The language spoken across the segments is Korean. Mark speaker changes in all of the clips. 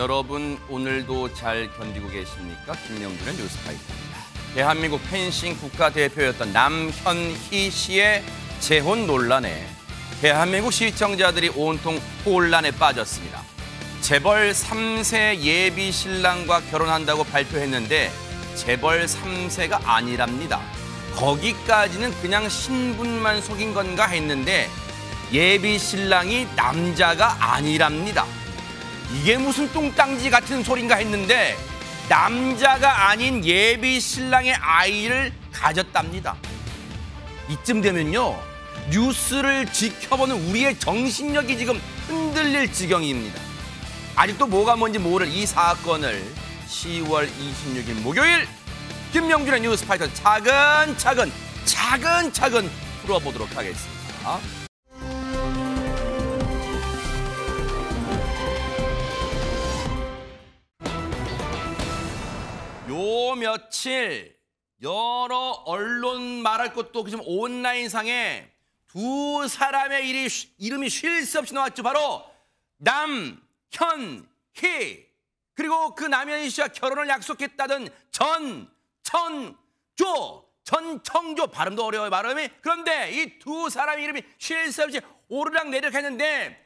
Speaker 1: 여러분 오늘도 잘 견디고 계십니까? 김명준의 뉴스파이터입니다. 대한민국 펜싱 국가대표였던 남현희 씨의 재혼 논란에 대한민국 시청자들이 온통 혼란에 빠졌습니다. 재벌 3세 예비 신랑과 결혼한다고 발표했는데 재벌 3세가 아니랍니다. 거기까지는 그냥 신분만 속인 건가 했는데 예비 신랑이 남자가 아니랍니다. 이게 무슨 뚱땅지 같은 소린가 했는데 남자가 아닌 예비 신랑의 아이를 가졌답니다. 이쯤 되면요, 뉴스를 지켜보는 우리의 정신력이 지금 흔들릴 지경입니다. 아직도 뭐가 뭔지 모를 이 사건을 10월 26일 목요일 김명준의 뉴스파이터 차근차근 풀어보도록 하겠습니다. 요 며칠 여러 언론 말할 것도 없고 지금 온라인상에 두 사람의 이름이 쉴 새 없이 나왔죠. 바로 남현희, 그리고 그 남현희 씨와 결혼을 약속했다던 전청조 발음도 어려워요, 발음이. 그런데 이 두 사람의 이름이 쉴 새 없이 오르락내리락 했는데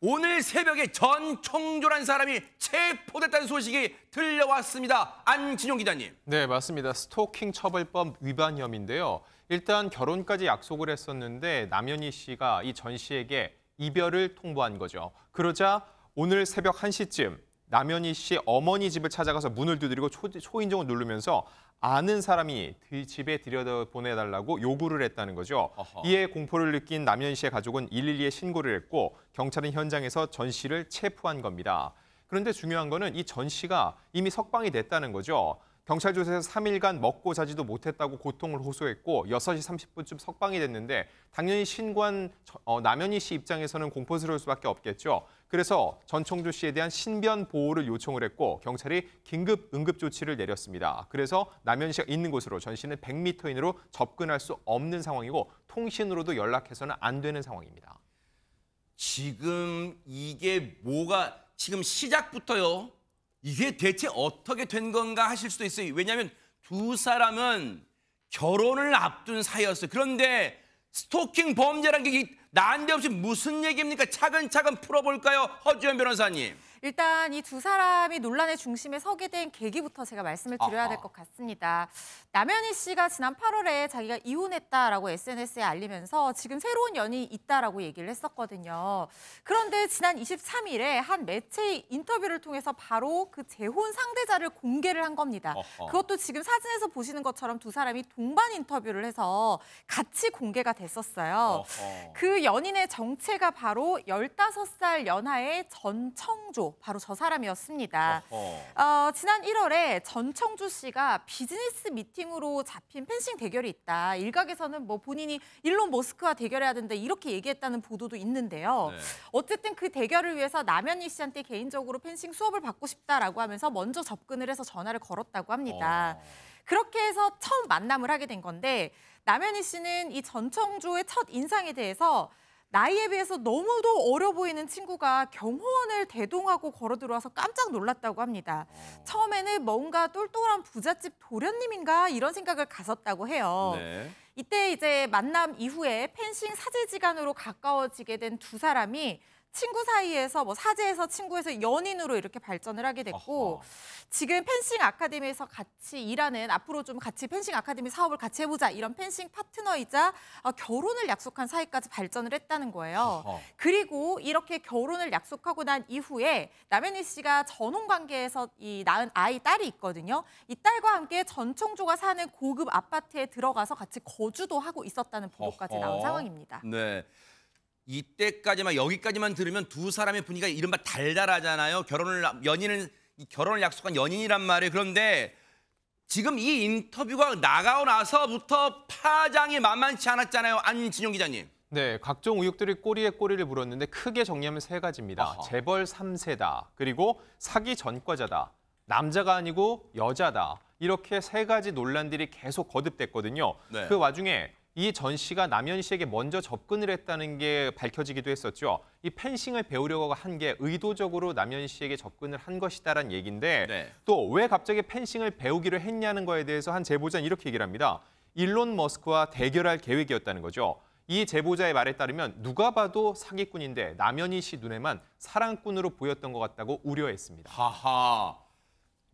Speaker 1: 오늘 새벽에 전청조라는 사람이 체포됐다는 소식이 들려왔습니다. 안진용 기자님.
Speaker 2: 네, 맞습니다. 스토킹 처벌법 위반 혐의인데요. 일단 결혼까지 약속을 했었는데 남현희 씨가 이 전 씨에게 이별을 통보한 거죠. 그러자 오늘 새벽 1시쯤 남현희 씨 어머니 집을 찾아가서 문을 두드리고 초인종을 누르면서 아는 사람이 집에 들여보내달라고 요구를 했다는 거죠. 이에 공포를 느낀 남현희 씨의 가족은 112에 신고를 했고 경찰은 현장에서 전 씨를 체포한 겁니다. 그런데 중요한 거는 이 전 씨가 이미 석방이 됐다는 거죠. 경찰 조사에서 3일간 먹고 자지도 못했다고 고통을 호소했고 6시 30분쯤 석방이 됐는데 당연히 신고한 남현희 씨 입장에서는 공포스러울 수밖에 없겠죠. 그래서 전청조 씨에 대한 신변 보호를 요청을 했고 경찰이 긴급 응급 조치를 내렸습니다. 그래서 남현희 씨가 있는 곳으로 전 씨는 100m 이내로 접근할 수 없는 상황이고 통신으로도 연락해서는 안 되는 상황입니다.
Speaker 1: 지금 이게 지금 시작부터요. 이게 대체 어떻게 된 건가 하실 수도 있어요. 왜냐하면 두 사람은 결혼을 앞둔 사이였어요. 그런데 스토킹 범죄라는 게 난데없이 무슨 얘기입니까? 차근차근 풀어볼까요? 허주연 변호사님.
Speaker 3: 일단 이 두 사람이 논란의 중심에 서게 된 계기부터 제가 말씀을 드려야 될 것 같습니다. 남현희 씨가 지난 8월에 자기가 이혼했다라고 SNS에 알리면서 지금 새로운 연인이 있다라고 얘기를 했었거든요. 그런데 지난 23일에 한 매체의 인터뷰를 통해서 바로 그 재혼 상대자를 공개를 한 겁니다. 그것도 지금 사진에서 보시는 것처럼 두 사람이 동반 인터뷰를 해서 같이 공개가 됐었어요. 그 연인의 정체가 바로 15살 연하의 전청조, 바로 저 사람이었습니다. 지난 1월에 전청조 씨가 비즈니스 미팅으로 잡힌 펜싱 대결이 있다. 일각에서는 본인이 일론 머스크와 대결해야 된다 이렇게 얘기했다는 보도도 있는데요. 네. 어쨌든 그 대결을 위해서 남현희 씨한테 개인적으로 펜싱 수업을 받고 싶다라고 하면서 먼저 접근을 해서 전화를 걸었다고 합니다. 그렇게 해서 처음 만남을 하게 된 건데 남현희 씨는 이 전청조의 첫 인상에 대해서 나이에 비해서 너무도 어려 보이는 친구가 경호원을 대동하고 걸어 들어와서 깜짝 놀랐다고 합니다. 처음에는 뭔가 똘똘한 부잣집 도련님인가 이런 생각을 가졌다고 해요. 네. 이때 이제 만남 이후에 펜싱 사제지간으로 가까워지게 된 두 사람이 친구 사이에서 사제에서 친구에서 연인으로 이렇게 발전을 하게 됐고 지금 펜싱 아카데미에서 같이 일하는 앞으로 좀 같이 펜싱 아카데미 사업을 같이 해보자 이런 펜싱 파트너이자 결혼을 약속한 사이까지 발전을 했다는 거예요. 그리고 이렇게 결혼을 약속하고 난 이후에 남현희 씨가 전혼 관계에서 낳은 딸이 있거든요. 이 딸과 함께 전청조가 사는 고급 아파트에 들어가서 같이 거주도 하고 있었다는 보도까지 나온 상황입니다.
Speaker 1: 네. 이때까지만 여기까지만 들으면 두 사람의 분위기가 이른바 달달하잖아요. 결혼을 약속한 연인이란 말이에요. 그런데 지금 이 인터뷰가 나가고 나서부터 파장이 만만치 않았잖아요. 안진용 기자님.
Speaker 2: 네, 각종 의혹들이 꼬리에 꼬리를 물었는데 크게 정리하면 세 가지입니다. 재벌 3세다, 그리고 사기 전과자다, 남자가 아니고 여자다. 이렇게 세 가지 논란들이 계속 거듭됐거든요. 네. 그 와중에 이 전 씨가 남현 씨에게 먼저 접근을 했다는 게 밝혀지기도 했었죠. 이 펜싱을 배우려고 한 게 의도적으로 남현 씨에게 접근을 한 것이다라는 얘기인데
Speaker 1: 네.
Speaker 2: 또 왜 갑자기 펜싱을 배우기로 했냐는 거에 대해서 한 제보자는 이렇게 얘기를 합니다. 일론 머스크와 대결할 계획이었다는 거죠. 이 제보자의 말에 따르면 누가 봐도 사기꾼인데 남현희 씨 눈에만 사랑꾼으로 보였던 것 같다고 우려했습니다.
Speaker 1: 하하.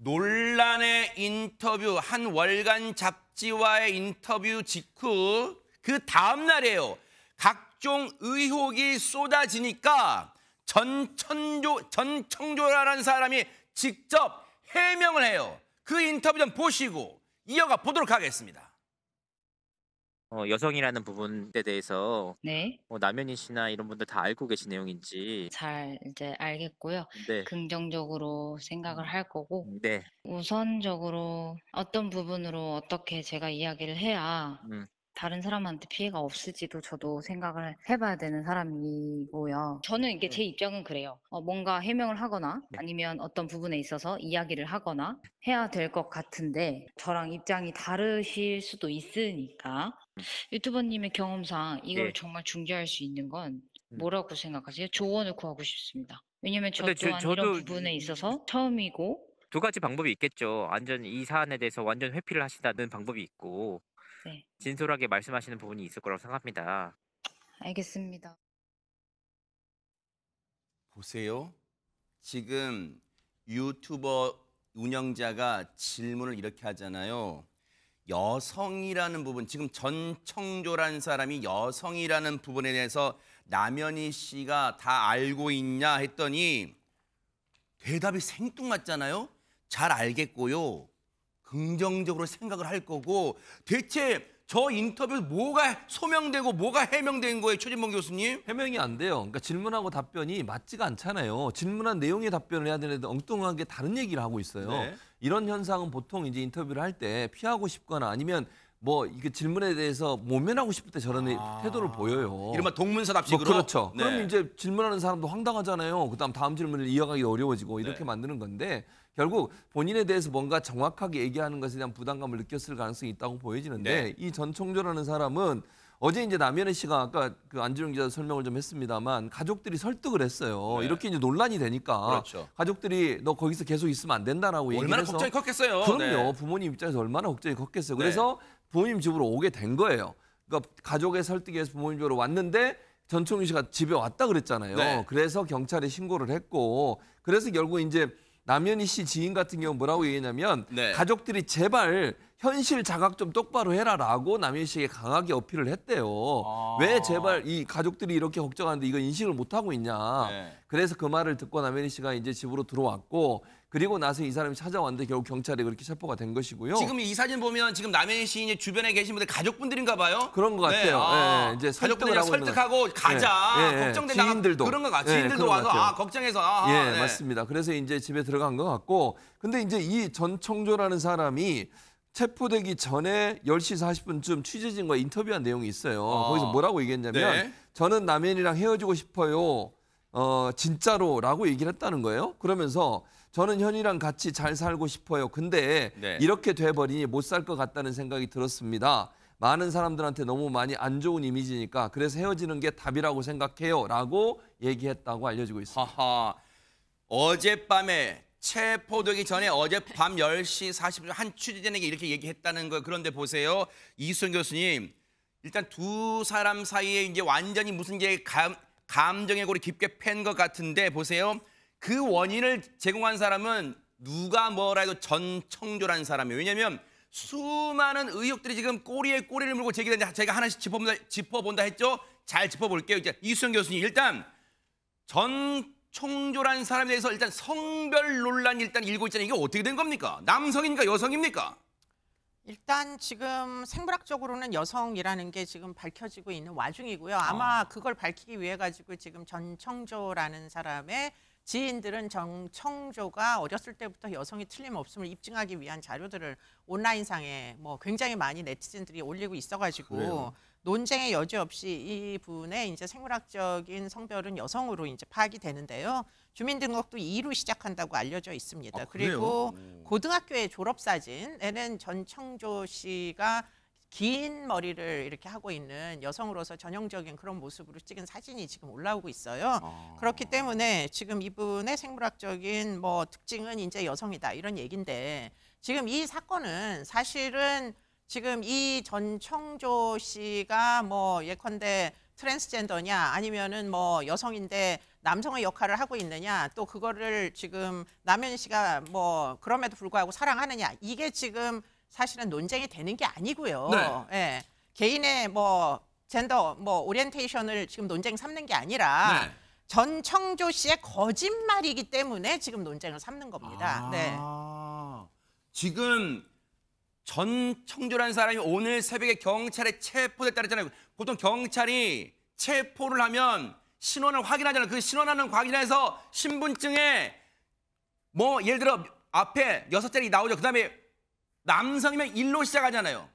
Speaker 1: 논란의 인터뷰, 한 월간 잡지와의 인터뷰 직후 그 다음 날이에요. 각종 의혹이 쏟아지니까 전청조라는 사람이 직접 해명을 해요. 그 인터뷰 좀 보시고 이어가 보도록 하겠습니다.
Speaker 4: 여성이라는 부분에 대해서
Speaker 5: 네,
Speaker 4: 남현희 씨나 이런 분들 다 알고 계신 내용인지.
Speaker 5: 잘 이제 알겠고요.
Speaker 4: 네.
Speaker 5: 긍정적으로 생각을 할 거고,
Speaker 4: 네.
Speaker 5: 우선적으로 어떤 부분으로 어떻게 제가 이야기를 해야
Speaker 4: 음.
Speaker 5: 다른 사람한테 피해가 없을지도 저도 생각을 해봐야 되는 사람이고요. 저는 이게 제 입장은 그래요. 뭔가 해명을 하거나
Speaker 4: 네.
Speaker 5: 아니면 어떤 부분에 있어서 이야기를 하거나 해야 될 것 같은데 저랑 입장이 다르실 수도 있으니까 유튜버님의 경험상 이걸
Speaker 4: 네.
Speaker 5: 정말 중재할 수 있는 건
Speaker 4: 음.
Speaker 5: 뭐라고 생각하세요? 조언을 구하고 싶습니다. 왜냐면 저
Speaker 4: 근데
Speaker 5: 또한 이런
Speaker 4: 저도
Speaker 5: 부분에 있어서 처음이고
Speaker 4: 두 가지 방법이 있겠죠. 완전 이 사안에 대해서 완전 회피를 하신다는 방법이 있고
Speaker 5: 네,
Speaker 4: 진솔하게 말씀하시는 부분이 있을 거라고 생각합니다.
Speaker 5: 알겠습니다.
Speaker 1: 보세요. 지금 유튜버 운영자가 질문을 이렇게 하잖아요. 여성이라는 부분, 지금 전청조라는 사람이 여성이라는 부분에 대해서 남현희 씨가 다 알고 있냐 했더니 대답이 생뚱맞잖아요. 잘 알겠고요. 긍정적으로 생각을 할 거고 대체 저 인터뷰 뭐가 소명되고 뭐가 해명된 거예요, 최진봉 교수님?
Speaker 6: 해명이 안 돼요. 그러니까 질문하고 답변이 맞지가 않잖아요. 질문한 내용의 답변을 해야 되는데 엉뚱하게 다른 얘기를 하고 있어요.
Speaker 1: 네.
Speaker 6: 이런 현상은 보통 이제 인터뷰를 할 때 피하고 싶거나 아니면 뭐 이게 질문에 대해서 모면하고 싶을 때 저런 태도를 보여요.
Speaker 1: 이른바 동문서답식으로.
Speaker 6: 뭐 그렇죠.
Speaker 1: 네.
Speaker 6: 그럼 이제 질문하는 사람도 황당하잖아요. 그다음 다음 질문을 이어가기 어려워지고 이렇게
Speaker 1: 네.
Speaker 6: 만드는 건데 결국 본인에 대해서 뭔가 정확하게 얘기하는 것에 대한 부담감을 느꼈을 가능성이 있다고 보여지는데
Speaker 1: 네.
Speaker 6: 이 전청조라는 사람은 어제 이제 남현희 씨가 아까 그 안준영 기자 설명을 좀 했습니다만 가족들이 설득을 했어요.
Speaker 1: 네.
Speaker 6: 이렇게 이제 논란이 되니까
Speaker 1: 그렇죠.
Speaker 6: 가족들이 너 거기서 계속 있으면 안 된다라고 얘기를
Speaker 1: 얼마나
Speaker 6: 해서
Speaker 1: 걱정이 컸겠어요.
Speaker 6: 그럼요.
Speaker 1: 네.
Speaker 6: 부모님 입장에서 얼마나 걱정이 컸겠어요.
Speaker 1: 네.
Speaker 6: 그래서 부모님 집으로 오게 된 거예요. 그러니까 가족의 설득에서 부모님 집으로 왔는데 전청규 씨가 집에 왔다 그랬잖아요.
Speaker 1: 네.
Speaker 6: 그래서 경찰에 신고를 했고 그래서 결국 이제 남현희 씨 지인 같은 경우 뭐라고 얘기했냐면
Speaker 1: 네.
Speaker 6: 가족들이 제발 현실 자각 좀 똑바로 해라라고 남현희 씨에게 강하게 어필을 했대요.
Speaker 1: 아.
Speaker 6: 왜 제발 이 가족들이 이렇게 걱정하는데 이거 인식을 못 하고 있냐.
Speaker 1: 네.
Speaker 6: 그래서 그 말을 듣고 남현희 씨가 이제 집으로 들어왔고 그리고 나서 이 사람이 찾아왔는데 결국 경찰에 그렇게 체포가 된 것이고요.
Speaker 1: 지금 이 사진 보면 지금 남현희 시인의 주변에 계신 분들 가족분들인가 봐요.
Speaker 6: 그런 것
Speaker 1: 네.
Speaker 6: 같아요.
Speaker 1: 아,
Speaker 6: 예, 이제 설득을
Speaker 1: 가족분들이랑
Speaker 6: 하고 있는
Speaker 1: 설득하고 가자.
Speaker 6: 예, 예, 예.
Speaker 1: 걱정된다.
Speaker 6: 지인들도.
Speaker 1: 그런 거 같아.
Speaker 6: 예,
Speaker 1: 지인들도
Speaker 6: 그런 것
Speaker 1: 와서
Speaker 6: 같아요.
Speaker 1: 걱정해서. 아하,
Speaker 6: 예,
Speaker 1: 네.
Speaker 6: 맞습니다. 그래서 이제 집에 들어간 것 같고 근데 이제 이 전청조라는 사람이 체포되기 전에 10시 40분쯤 취재진과 인터뷰한 내용이 있어요. 거기서 뭐라고 얘기했냐면
Speaker 1: 네.
Speaker 6: 저는 남현이랑 헤어지고 싶어요. 진짜로라고 얘기를 했다는 거예요. 그러면서 저는 현이랑 같이 잘 살고 싶어요. 근데
Speaker 1: 네.
Speaker 6: 이렇게 돼버리니 못 살 것 같다는 생각이 들었습니다. 많은 사람들한테 너무 많이 안 좋은 이미지니까 그래서 헤어지는 게 답이라고 생각해요. 라고 얘기했다고 알려지고 있습니다.
Speaker 1: 하하. 어젯밤에 체포되기 전에 어젯밤 10시 40분 한 취재진에게 이렇게 얘기했다는 거. 그런데 보세요. 이수연 교수님. 일단 두 사람 사이에 이제 완전히 무슨 게 감정의 골이 깊게 팬 것 같은데 보세요. 그 원인을 제공한 사람은 누가 뭐라 해도 전청조라는 사람이에요. 왜냐하면 수많은 의혹들이 지금 꼬리에 꼬리를 물고 제기되는데 제가 하나씩 짚어본다 했죠. 잘 짚어볼게요. 이제 이수연 교수님 일단 전청조라는 사람에 대해서 일단 성별 논란이 일단 일고 있잖아요. 이게 어떻게 된 겁니까? 남성입니까? 여성입니까?
Speaker 7: 일단 지금 생물학적으로는 여성이라는 게 지금 밝혀지고 있는 와중이고요. 아마 그걸 밝히기 위해 가지고 지금 전청조라는 사람의 지인들은 전청조가 어렸을 때부터 여성이 틀림없음을 입증하기 위한 자료들을 온라인상에 뭐 굉장히 많이 네티즌들이 올리고 있어가지고
Speaker 6: 그래요.
Speaker 7: 논쟁의 여지 없이 이분의 이제 생물학적인 성별은 여성으로 이제 파악이 되는데요. 주민등록도 2로 시작한다고 알려져 있습니다.
Speaker 1: 아, 그래요?
Speaker 7: 그리고 고등학교의 졸업사진에는 전청조 씨가 긴 머리를 이렇게 하고 있는 여성으로서 전형적인 그런 모습으로 찍은 사진이 지금 올라오고 있어요. 그렇기 때문에 지금 이분의 생물학적인 뭐 특징은 이제 여성이다 이런 얘기인데 지금 이 사건은 사실은 지금 이 전청조 씨가 뭐 예컨대 트랜스젠더냐 아니면은 뭐 여성인데 남성의 역할을 하고 있느냐 또 그거를 지금 남현희 씨가 뭐 그럼에도 불구하고 사랑하느냐 이게 지금 사실은 논쟁이 되는 게 아니고요.
Speaker 1: 네.
Speaker 7: 예. 개인의 뭐 젠더 뭐 오리엔테이션을 지금 논쟁 삼는 게 아니라
Speaker 1: 네.
Speaker 7: 전청조 씨의 거짓말이기 때문에 지금 논쟁을 삼는 겁니다. 네.
Speaker 1: 지금 전청조라는 사람이 오늘 새벽에 경찰에 체포됐다 그랬잖아요. 보통 경찰이 체포를 하면 신원을 확인하잖아요. 그 신원하는 확인해서 신분증에 뭐 예를 들어 앞에 6자리 나오죠. 그다음에 남성이면 1로 시작하잖아요.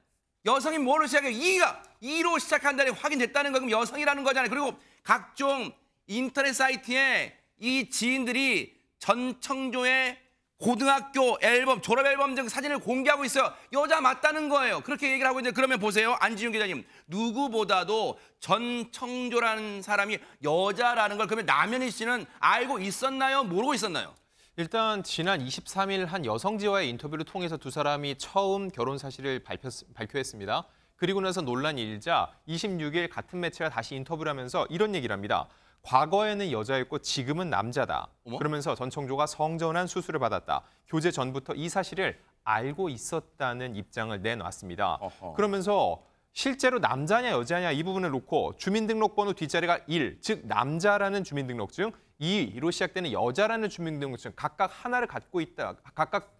Speaker 1: 여성이 뭐로 시작해요? 2로 시작한다니 확인됐다는 거 그럼 여성이라는 거잖아요. 그리고 각종 인터넷 사이트에 이 지인들이 전청조의 고등학교 앨범, 졸업 앨범 등 사진을 공개하고 있어요. 여자 맞다는 거예요. 그렇게 얘기를 하고 있는데 그러면 보세요. 안지윤 기자님. 누구보다도 전청조라는 사람이 여자라는 걸 그러면 남현희 씨는 알고 있었나요? 모르고 있었나요?
Speaker 2: 일단 지난 23일 한 여성지와의 인터뷰를 통해서 두 사람이 처음 결혼 사실을 발표했습니다. 그리고 나서 논란이 일자 26일 같은 매체가 다시 인터뷰를 하면서 이런 얘기를 합니다. 과거에는 여자였고 지금은 남자다.
Speaker 1: 어머?
Speaker 2: 그러면서 전청조가 성전환 수술을 받았다. 교제 전부터 이 사실을 알고 있었다는 입장을 내놨습니다.
Speaker 1: 어허.
Speaker 2: 그러면서 실제로 남자냐 여자냐 이 부분을 놓고 주민등록번호 뒷자리가 1, 즉 남자라는 주민등록증, 2로 시작되는 여자라는 주민등록증 각각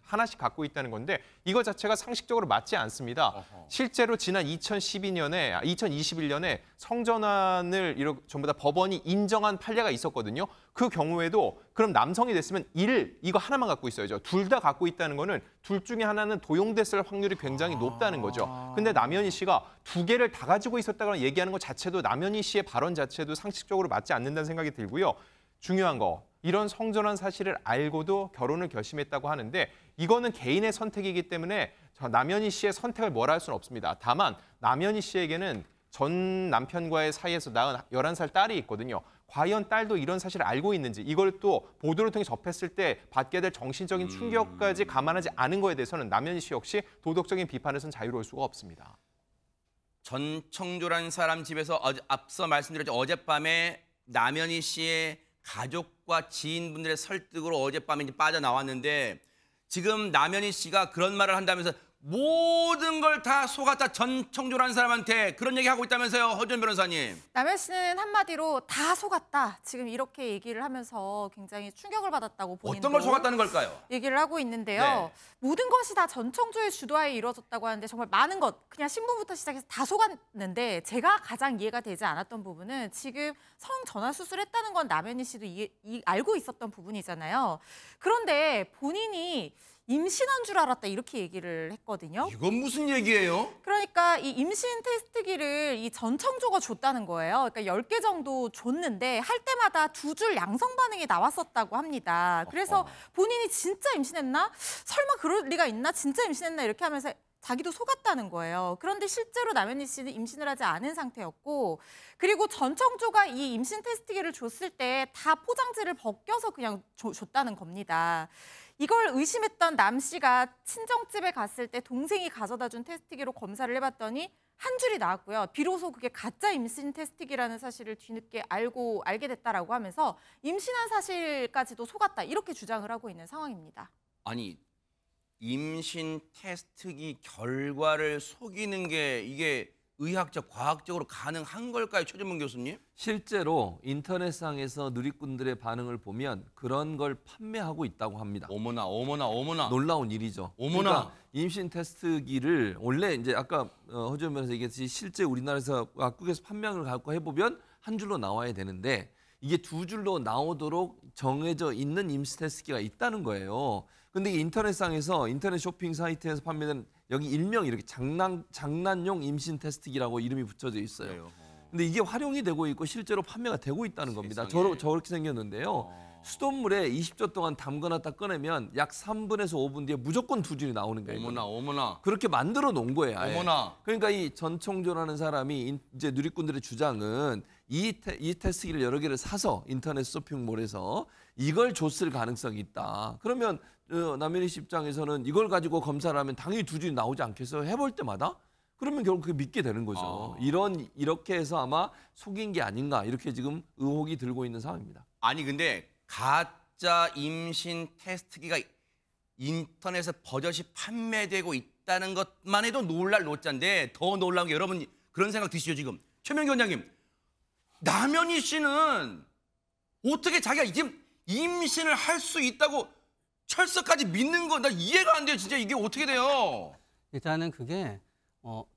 Speaker 2: 하나씩 갖고 있다는 건데 이거 자체가 상식적으로 맞지 않습니다.
Speaker 1: 어허.
Speaker 2: 실제로 지난 2021년에 성전환을 전부 다 법원이 인정한 판례가 있었거든요. 그 경우에도 그럼 남성이 됐으면 1 이거 하나만 갖고 있어야죠. 둘 다 갖고 있다는 거는 둘 중에 하나는 도용됐을 확률이 굉장히 높다는 거죠. 근데 남현희 씨가 2개를 다 가지고 있었다고 얘기하는 것 자체도 남현희 씨의 발언 자체도 상식적으로 맞지 않는다는 생각이 들고요. 중요한 거, 이런 성전환 사실을 알고도 결혼을 결심했다고 하는데 이거는 개인의 선택이기 때문에 남현희 씨의 선택을 뭐라 할 수는 없습니다. 다만 남현희 씨에게는 전 남편과의 사이에서 낳은 11살 딸이 있거든요. 과연 딸도 이런 사실을 알고 있는지 이걸 또 보도를 통해 접했을 때 받게 될 정신적인 충격까지 감안하지 않은 거에 대해서는 남현희 씨 역시 도덕적인 비판에서는 자유로울 수가 없습니다.
Speaker 1: 전청조라는 사람 집에서 앞서 말씀드렸죠. 어젯밤에 남현희 씨의 가족과 지인분들의 설득으로 어젯밤에 이제 빠져나왔는데 지금 남현희 씨가 그런 말을 한다면서 모든 걸 다 속았다 전청조라는 사람한테 그런 얘기하고 있다면서요. 허준 변호사님.
Speaker 3: 남현 씨는 한마디로 다 속았다. 지금 이렇게 얘기를 하면서 굉장히 충격을 받았다고 본인도
Speaker 1: 어떤 걸 속았다는 걸까요?
Speaker 3: 얘기를 하고 있는데요.
Speaker 1: 네.
Speaker 3: 모든 것이 다 전청조의 주도하에 이루어졌다고 하는데 정말 많은 것, 그냥 신분부터 시작해서 다 속았는데 제가 가장 이해가 되지 않았던 부분은 지금 성전환 수술했다는 건 남현희 씨도 알고 있었던 부분이잖아요. 그런데 본인이 임신한 줄 알았다 이렇게 얘기를 했거든요.
Speaker 1: 이건 무슨 얘기예요?
Speaker 3: 그러니까 이 임신 테스트기를 이 전청조가 줬다는 거예요. 그러니까 10개 정도 줬는데 할 때마다 2줄 양성 반응이 나왔었다고 합니다. 그래서 본인이 진짜 임신했나? 설마 그럴 리가 있나? 진짜 임신했나? 이렇게 하면서 자기도 속았다는 거예요. 그런데 실제로 남현희 씨는 임신을 하지 않은 상태였고 그리고 전청조가 이 임신 테스트기를 줬을 때 다 포장지를 벗겨서 그냥 줬다는 겁니다. 이걸 의심했던 남 씨가 친정집에 갔을 때 동생이 가져다 준 테스트기로 검사를 해봤더니 한 줄이 나왔고요. 비로소 그게 가짜 임신 테스트기라는 사실을 뒤늦게 알게 됐다라고 하면서 임신한 사실까지도 속았다 이렇게 주장을 하고 있는 상황입니다.
Speaker 1: 아니 임신 테스트기 결과를 속이는 게 이게 의학적, 과학적으로 가능한 걸까요, 최준문 교수님?
Speaker 6: 실제로 인터넷상에서 누리꾼들의 반응을 보면 그런 걸 판매하고 있다고 합니다.
Speaker 1: 어머나, 어머나, 어머나.
Speaker 6: 놀라운 일이죠.
Speaker 1: 어머나.
Speaker 6: 그러니까 임신 테스트기를 원래 이제 아까 허지원 변호사 얘기했듯이 실제 우리나라에서 각국에서 판매를 갖고 해보면 한 줄로 나와야 되는데 이게 2줄로 나오도록 정해져 있는 임신 테스트기가 있다는 거예요. 근데 인터넷상에서 인터넷 쇼핑 사이트에서 판매되는 여기 일명 이렇게 장난용 임신 테스트기라고 이름이 붙여져 있어요. 근데 이게 활용이 되고 있고 실제로 판매가 되고 있다는 겁니다.
Speaker 1: 세상에.
Speaker 6: 저렇게 생겼는데요. 수돗물에 20초 동안 담가놨다 꺼내면 약 3분에서 5분 뒤에 무조건 두 줄이 나오는 거예요.
Speaker 1: 어머나 어머나.
Speaker 6: 그렇게 만들어 놓은 거예요. 아예.
Speaker 1: 어머나.
Speaker 6: 그러니까 이 전청조라는 사람이 이제 누리꾼들의 주장은 이 테스트기를 여러 개를 사서 인터넷 쇼핑몰에서 이걸 줬을 가능성이 있다. 그러면 남현희 씨 입장에서는 이걸 가지고 검사를 하면 당연히 두 줄이 나오지 않겠어요? 해볼 때마다? 그러면 결국 그게 믿게 되는 거죠. 이렇게 해서 아마 속인 게 아닌가 이렇게 지금 의혹이 들고 있는 상황입니다.
Speaker 1: 아니 근데 가짜 임신 테스트기가 인터넷에 버젓이 판매되고 있다는 것만 해도 놀랄 노짜인데 더 놀라운 게 여러분 그런 생각 드시죠 지금? 최명기 원장님, 남현희 씨는 어떻게 자기가 지금 임신을 할 수 있다고 철석까지 믿는 건 나 이해가 안 돼요. 진짜 이게 어떻게 돼요?
Speaker 8: 일단은 그게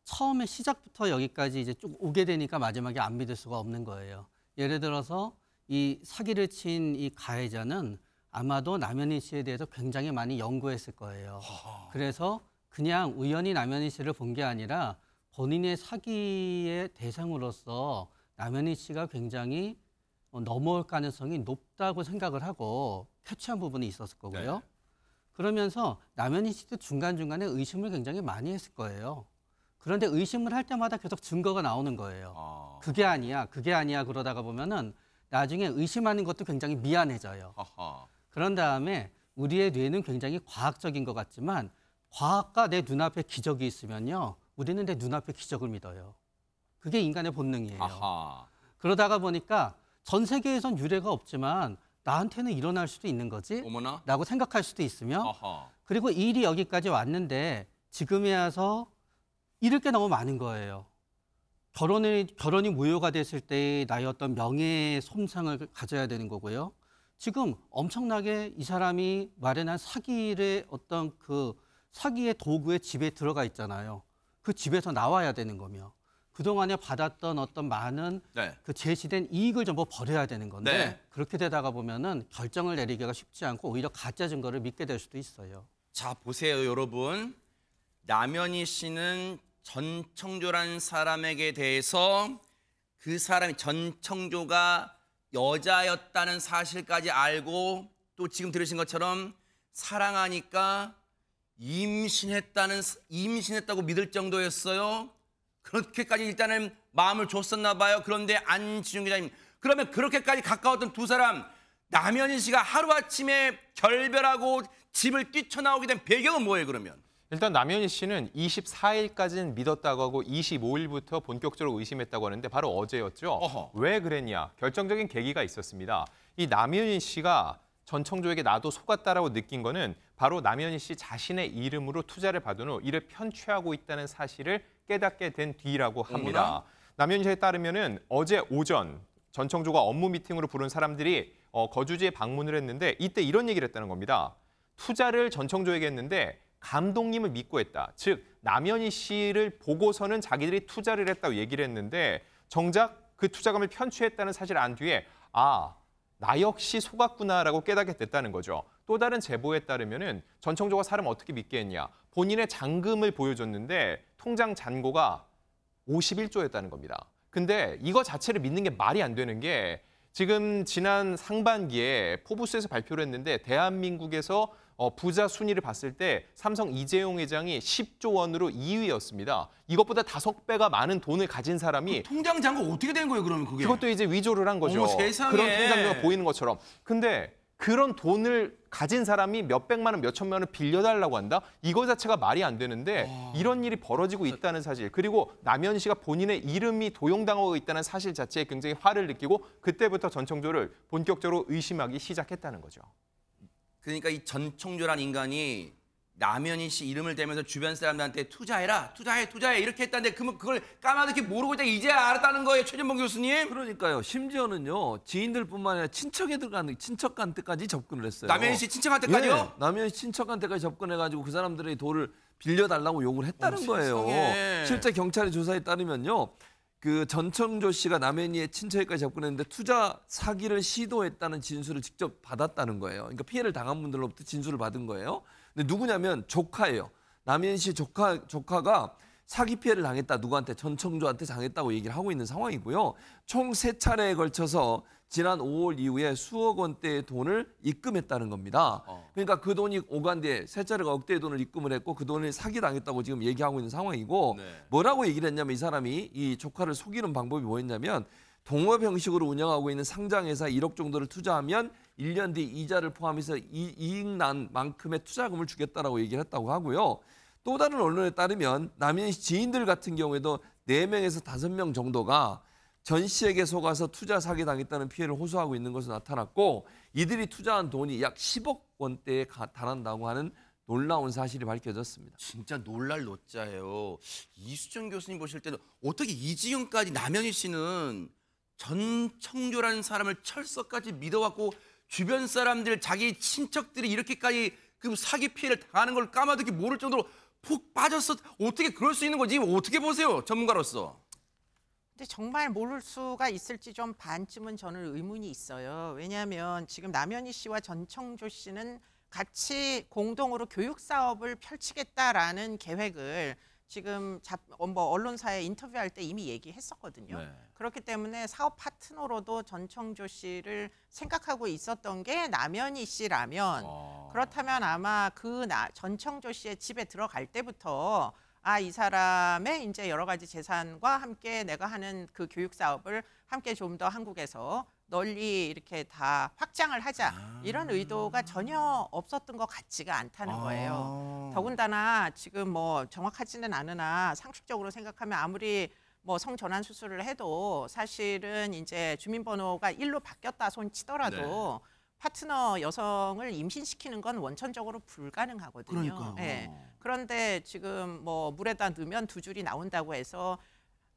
Speaker 8: 처음에 시작부터 여기까지 이제 쭉 오게 되니까 마지막에 안 믿을 수가 없는 거예요. 예를 들어서 이 사기를 친 이 가해자는 아마도 남현희 씨에 대해서 굉장히 많이 연구했을 거예요. 그래서 그냥 우연히 남현희 씨를 본 게 아니라 본인의 사기의 대상으로서 남현희 씨가 굉장히 넘어올 가능성이 높다고 생각을 하고 캐치한 부분이 있었을 거고요.
Speaker 1: 네.
Speaker 8: 그러면서 남현희 씨도 중간중간에 의심을 굉장히 많이 했을 거예요. 그런데 의심을 할 때마다 계속 증거가 나오는 거예요. 그게 아니야, 그게 아니야 그러다가 보면은 나중에 의심하는 것도 굉장히 미안해져요. 그런 다음에 우리의 뇌는 굉장히 과학적인 것 같지만 과학과 내 눈앞에 기적이 있으면요. 우리는 내 눈앞에 기적을 믿어요. 그게 인간의 본능이에요. 그러다가 보니까 전 세계에선 유례가 없지만 나한테는 일어날 수도 있는 거지?
Speaker 1: 어머나.
Speaker 8: 라고 생각할 수도 있으며 그리고 이 일이 여기까지 왔는데 지금에 와서 잃을 게 너무 많은 거예요. 결혼이 무효가 됐을 때 나의 어떤 명예의 손상을 가져야 되는 거고요. 지금 엄청나게 이 사람이 마련한 사기의 어떤 그 사기의 도구의 집에 들어가 있잖아요. 그 집에서 나와야 되는 거며 그동안에 받았던 어떤 많은
Speaker 1: 네.
Speaker 8: 그 제시된 이익을 전부 버려야 되는 건데
Speaker 1: 네.
Speaker 8: 그렇게 되다가 보면은 결정을 내리기가 쉽지 않고 오히려 가짜 증거를 믿게 될 수도 있어요.
Speaker 1: 자 보세요 여러분. 남현희 씨는 전청조라는 사람에게 대해서 그 사람이 전청조가 여자였다는 사실까지 알고 또 지금 들으신 것처럼 사랑하니까 임신했다고 믿을 정도였어요. 그렇게까지 일단은 마음을 줬었나 봐요. 그런데 안지중 기자님, 그러면 그렇게까지 가까웠던 두 사람, 남현희 씨가 하루아침에 결별하고 집을 뛰쳐나오게 된 배경은 뭐예요 그러면?
Speaker 2: 일단 남현희 씨는 24일까지는 믿었다고 하고 25일부터 본격적으로 의심했다고 하는데 바로 어제였죠.
Speaker 1: 어허.
Speaker 2: 왜 그랬냐? 결정적인 계기가 있었습니다. 이 남현희 씨가 전청조에게 나도 속았다라고 느낀 거는 바로 남현희 씨 자신의 이름으로 투자를 받은 후 이를 편취하고 있다는 사실을 깨닫게 된 뒤라고 합니다.
Speaker 1: 어머나.
Speaker 2: 남현희 씨에 따르면은 어제 오전 전청조가 업무 미팅으로 부른 사람들이 거주지에 방문을 했는데 이때 이런 얘기를 했다는 겁니다. 투자를 전청조에게 했는데 감독님을 믿고 했다. 즉 남현희 씨를 보고서는 자기들이 투자를 했다고 얘기를 했는데 정작 그 투자금을 편취했다는 사실을 안 뒤에 나 역시 속았구나라고 깨닫게 됐다는 거죠. 또 다른 제보에 따르면은 전청조가 사람을 어떻게 믿게 했냐. 본인의 잔금을 보여줬는데 통장 잔고가 51조였다는 겁니다. 근데 이거 자체를 믿는 게 말이 안 되는 게 지금 지난 상반기에 포브스에서 발표를 했는데 대한민국에서 부자 순위를 봤을 때 삼성 이재용 회장이 10조 원으로 2위였습니다. 이것보다 5배가 많은 돈을 가진 사람이
Speaker 1: 통장 잔고 어떻게 된 거예요 그러면 그게?
Speaker 2: 그것도 이제 위조를 한 거죠.
Speaker 1: 어머, 세상에.
Speaker 2: 그런 통장료가 보이는 것처럼. 근데 그런 돈을 가진 사람이 몇백만 원, 몇천만 원 빌려달라고 한다? 이거 자체가 말이 안 되는데 이런 일이 벌어지고 있다는 사실. 그리고 남현희 씨가 본인의 이름이 도용당하고 있다는 사실 자체에 굉장히 화를 느끼고 그때부터 전청조를 본격적으로 의심하기 시작했다는 거죠.
Speaker 1: 그러니까 이 전청조란 인간이 남현희 씨 이름을 대면서 주변 사람들한테 투자해 이렇게 했다는데 그걸 까마득히 모르고 있다 이제 알았다는 거예요 최진봉 교수님.
Speaker 6: 그러니까요. 심지어는요. 지인들뿐만 아니라 친척한테까지 접근을 했어요.
Speaker 1: 남현희 씨 친척한테까지요?
Speaker 6: 예, 남현희 친척한테까지 접근해가지고 그 사람들의 돈을 빌려달라고 요구를 했다는 거예요.
Speaker 1: 세상에.
Speaker 6: 실제 경찰의 조사에 따르면요. 그 전청조 씨가 남현희의 친척에까지 접근했는데 투자 사기를 시도했다는 진술을 직접 받았다는 거예요. 그러니까 피해를 당한 분들로부터 진술을 받은 거예요. 근데 누구냐면 조카예요. 남현희 씨 조카가 사기 피해를 당했다. 누구한테 전청조한테 당했다고 얘기를 하고 있는 상황이고요. 총 3차례에 걸쳐서 지난 5월 이후에 수억 원대의 돈을 입금했다는 겁니다. 그러니까 그 돈이 오간 뒤에 3차례가 억대의 돈을 입금을 했고 그 돈을 사기당했다고 지금 얘기하고 있는 상황이고
Speaker 1: 네.
Speaker 6: 뭐라고 얘기를 했냐면 이 사람이 이 조카를 속이는 방법이 뭐였냐면 동업 형식으로 운영하고 있는 상장회사에 1억 정도를 투자하면 1년 뒤 이자를 포함해서 이익 난 만큼의 투자금을 주겠다라고 얘기를 했다고 하고요. 또 다른 언론에 따르면 남현 씨 지인들 같은 경우에도 4명에서 5명 정도가 전 씨에게 속아서 투자 사기 당했다는 피해를 호소하고 있는 것으로 나타났고 이들이 투자한 돈이 약 10억 원대에 달한다고 하는 놀라운 사실이 밝혀졌습니다.
Speaker 1: 진짜 놀랄 노자예요. 이수정 교수님 보실 때는 어떻게 이 지경까지 남현희 씨는 전청조라는 사람을 철석까지 믿어왔고 주변 사람들 자기 친척들이 이렇게까지 그 사기 피해를 당하는 걸 까마득히 모를 정도로 푹 빠졌어. 어떻게 그럴 수 있는 거지? 어떻게 보세요, 전문가로서?
Speaker 7: 근데 정말 모를 수가 있을지 좀 반쯤은 저는 의문이 있어요. 왜냐하면 지금 남현희 씨와 전청조 씨는 같이 공동으로 교육 사업을 펼치겠다라는 계획을 지금 언론사에 인터뷰할 때 이미 얘기했었거든요.
Speaker 1: 네.
Speaker 7: 그렇기 때문에 사업 파트너로도 전청조 씨를 생각하고 있었던 게 남현희 씨라면 그렇다면 아마 전청조 씨의 집에 들어갈 때부터 이 사람의 이제 여러 가지 재산과 함께 내가 하는 그 교육 사업을 함께 좀 더 한국에서 널리 이렇게 다 확장을 하자 이런 의도가 전혀 없었던 것 같지가 않다는 거예요. 더군다나 지금 뭐 정확하지는 않으나 상식적으로 생각하면 아무리 뭐 성전환 수술을 해도 사실은 이제 주민번호가 1로 바뀌었다 손 치더라도 파트너 여성을 임신시키는 건 원천적으로 불가능하거든요.
Speaker 1: 그러니까요.
Speaker 7: 예. 그런데 지금 뭐 물에다 넣으면 2줄이 나온다고 해서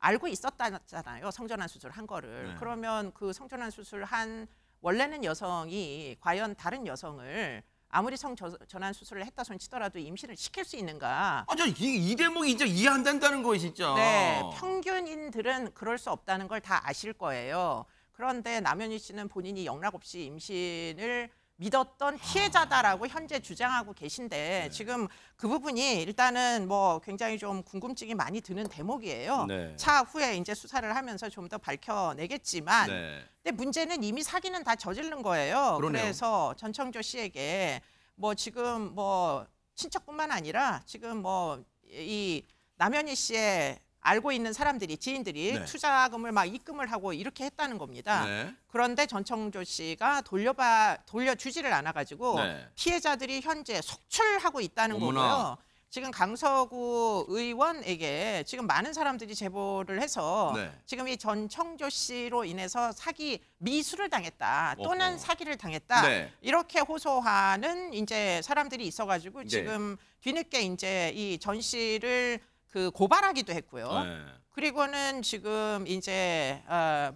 Speaker 7: 알고 있었다잖아요. 성전환 수술 한 거를.
Speaker 1: 네.
Speaker 7: 그러면 그 성전환 수술 한 원래는 여성이 과연 다른 여성을 아무리 성전환 수술을 했다 손 치더라도 임신을 시킬 수 있는가?
Speaker 1: 이 대목이 진짜 이해 안 된다는 거예요, 진짜.
Speaker 7: 네, 평균인들은 그럴 수 없다는 걸 다 아실 거예요. 그런데 남현희 씨는 본인이 영락 없이 임신을 믿었던 피해자다라고 현재 주장하고 계신데 지금 그 부분이 일단은 뭐 굉장히 좀 궁금증이 많이 드는 대목이에요.
Speaker 1: 네.
Speaker 7: 차후에 이제 수사를 하면서 좀 더 밝혀내겠지만
Speaker 1: 네.
Speaker 7: 근데 문제는 이미 사기는 다 저지른 거예요.
Speaker 1: 그러네요.
Speaker 7: 그래서 전청조 씨에게 뭐 지금 뭐 친척뿐만 아니라 지금 뭐 이 남현희 씨의 알고 있는 사람들이 지인들이
Speaker 1: 네.
Speaker 7: 투자금을 막 입금을 하고 이렇게 했다는 겁니다.
Speaker 1: 네.
Speaker 7: 그런데 전청조 씨가 돌려주지를 않아가지고
Speaker 1: 네.
Speaker 7: 피해자들이 현재 속출하고 있다는
Speaker 1: 어머나.
Speaker 7: 거고요. 지금 강서구 의원에게 지금 많은 사람들이 제보를 해서
Speaker 1: 네.
Speaker 7: 지금 이 전청조 씨로 인해서 사기 미수를 당했다 또는
Speaker 1: 어허.
Speaker 7: 사기를 당했다
Speaker 1: 네.
Speaker 7: 이렇게 호소하는 이제 사람들이 있어가지고
Speaker 1: 네.
Speaker 7: 지금 뒤늦게 이제 이 전 씨를 그 고발하기도 했고요.
Speaker 1: 네.
Speaker 7: 그리고는 지금 이제